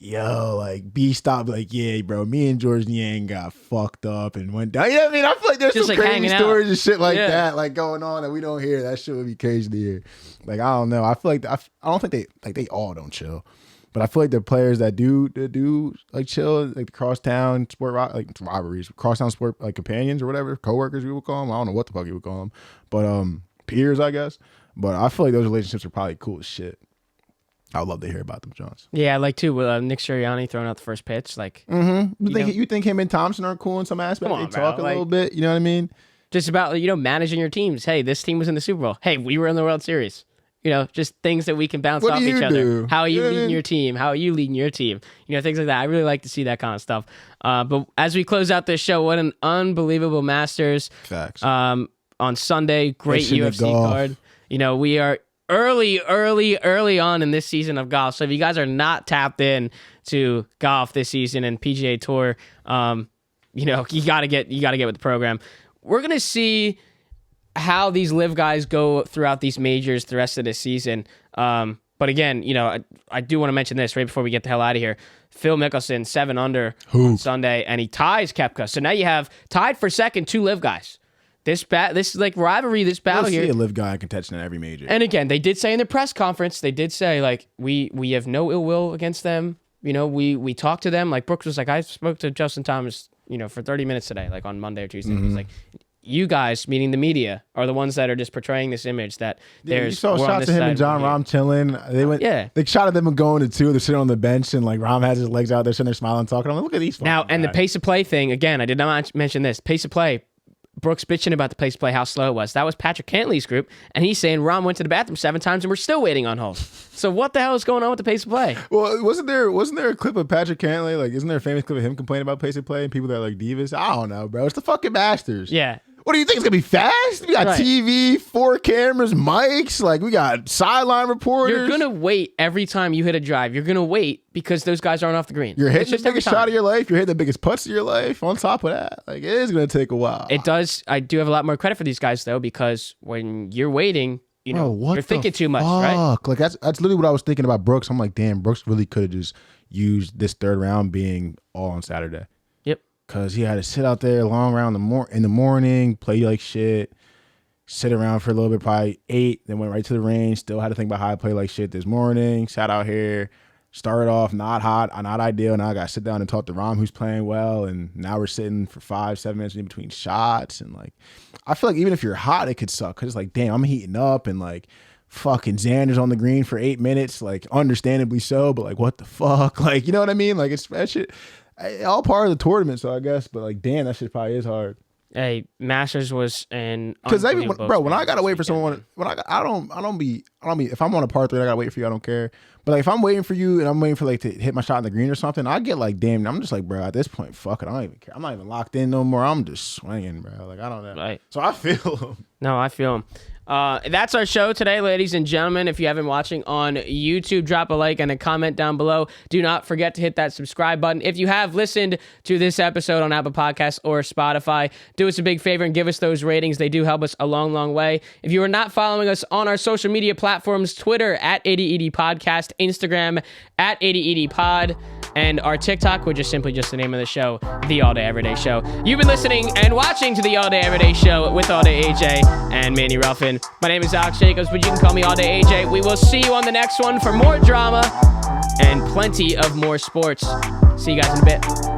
B stopped, yeah, bro, me and George Niang got fucked up and went down. You know what I mean? I feel like there's just some crazy stories and shit that, going on that we don't hear. That shit would be crazy to hear. I don't know. I feel like I don't think they all don't chill. But I feel like the players that do like chill, like the crosstown sport, like rivalries, crosstown sport, like companions or whatever, coworkers we would call them. I don't know what the fuck you would call them, but peers, I guess. But I feel like those relationships are probably cool as shit. I would love to hear about them, Jones. Yeah, like too with Nick Sirianni throwing out the first pitch. Like, You think him and Thompson are cool in some aspect? They talk a little bit. You know what I mean? Just about managing your teams. Hey, this team was in the Super Bowl. Hey, we were in the World Series. Just things that we can bounce off each other. How are you leading your team? How are you leading your team? Things like that. I really like to see that kind of stuff. But as we close out this show, what an unbelievable Masters. Facts. On Sunday, great UFC card. We are early on in this season of golf. So if you guys are not tapped in to golf this season and PGA Tour, you gotta get with the program. We're gonna see how these live guys go throughout these majors the rest of this season. But again, I do want to mention this right before we get the hell out of here. Phil Mickelson, 7 under on Sunday, and he ties Koepka. So now you have tied for second 2 live guys. This like rivalry, this battle here. See a live guy in contention in every major. And again, they did say in the press conference, they did say like we have no ill will against them. We talked to them. Like Brooks was like, I spoke to Justin Thomas, for 30 minutes today, like on Monday or Tuesday. He's like, you guys, meaning the media, are the ones that are just portraying this image that there's. You saw shots of him and John Rahm chilling. They went. Yeah. They shot at them and going to 2. They're sitting on the bench and like Rahm has his legs out there, sitting there smiling, talking. I'm like, look at these. Now and guys. The pace of play thing again. I did not mention this pace of play. Brooks bitching about the pace of play, how slow it was. That was Patrick Cantley's group, and he's saying Rahm went to the bathroom 7 times and we're still waiting on holes. So what the hell is going on with the pace of play? Well, wasn't there a clip of Patrick Cantley? Like, isn't there a famous clip of him complaining about pace of play and people that are like divas? I don't know, bro. It's the fucking Masters. Yeah. What do you think? It's gonna be fast? We got TV, 4 cameras, mics. Like we got sideline reporters. You're gonna wait every time you hit a drive. You're gonna wait because those guys aren't off the green. You're hitting the biggest shot of your life. You're hitting the biggest putts of your life. On top of that, like it is gonna take a while. It does. I do have a lot more credit for these guys though, because when you're waiting, you're thinking too much, right? Like that's literally what I was thinking about Brooks. I'm like, damn, Brooks really could have just used this 3rd round being all on Saturday. Because he had to sit out there long round in the morning, play like shit, sit around for a little bit, probably 8, then went right to the range, still had to think about how I play like shit this morning, sat out here, started off not hot, not ideal, now I got to sit down and talk to Rahm who's playing well, and now we're sitting for 5-7 minutes in between shots, and like, I feel like even if you're hot, it could suck, because it's like, damn, I'm heating up, and like, fucking Xander's on the green for 8 minutes, like, understandably so, but like, what the fuck? Like, you know what I mean? Like, it's that shit. All part of the tournament, so I guess, but like, damn, that shit probably is hard. Hey, Masters was an because when I gotta wait for someone, I don't be if I'm on a par 3, I gotta wait for you. I don't care. But like, if I'm waiting for you and I'm waiting for like to hit my shot in the green or something, I get like, damn, I'm just like, bro, at this point, fuck it, I don't even care. I'm not even locked in no more. I'm just swinging, bro. Like I don't know. Right. So I feel him. No, I feel him. That's our show today, ladies and gentlemen. If you haven't been watching on YouTube, drop a like and a comment down below. Do not forget to hit that subscribe button. If you have listened to this episode on Apple Podcasts or Spotify, do us a big favor and give us those ratings. They do help us a long, long way. If you are not following us on our social media platforms, Twitter at 80ED Podcast, Instagram at 80ED Pod, and our TikTok, which is simply just the name of the show, The All Day Everyday Show. You've been listening and watching to The All Day Everyday Show with All Day AJ and Manny Ruffin. My name is Alex Jacobs, but you can call me All Day AJ. We will see you on the next one for more drama and plenty of more sports. See you guys in a bit.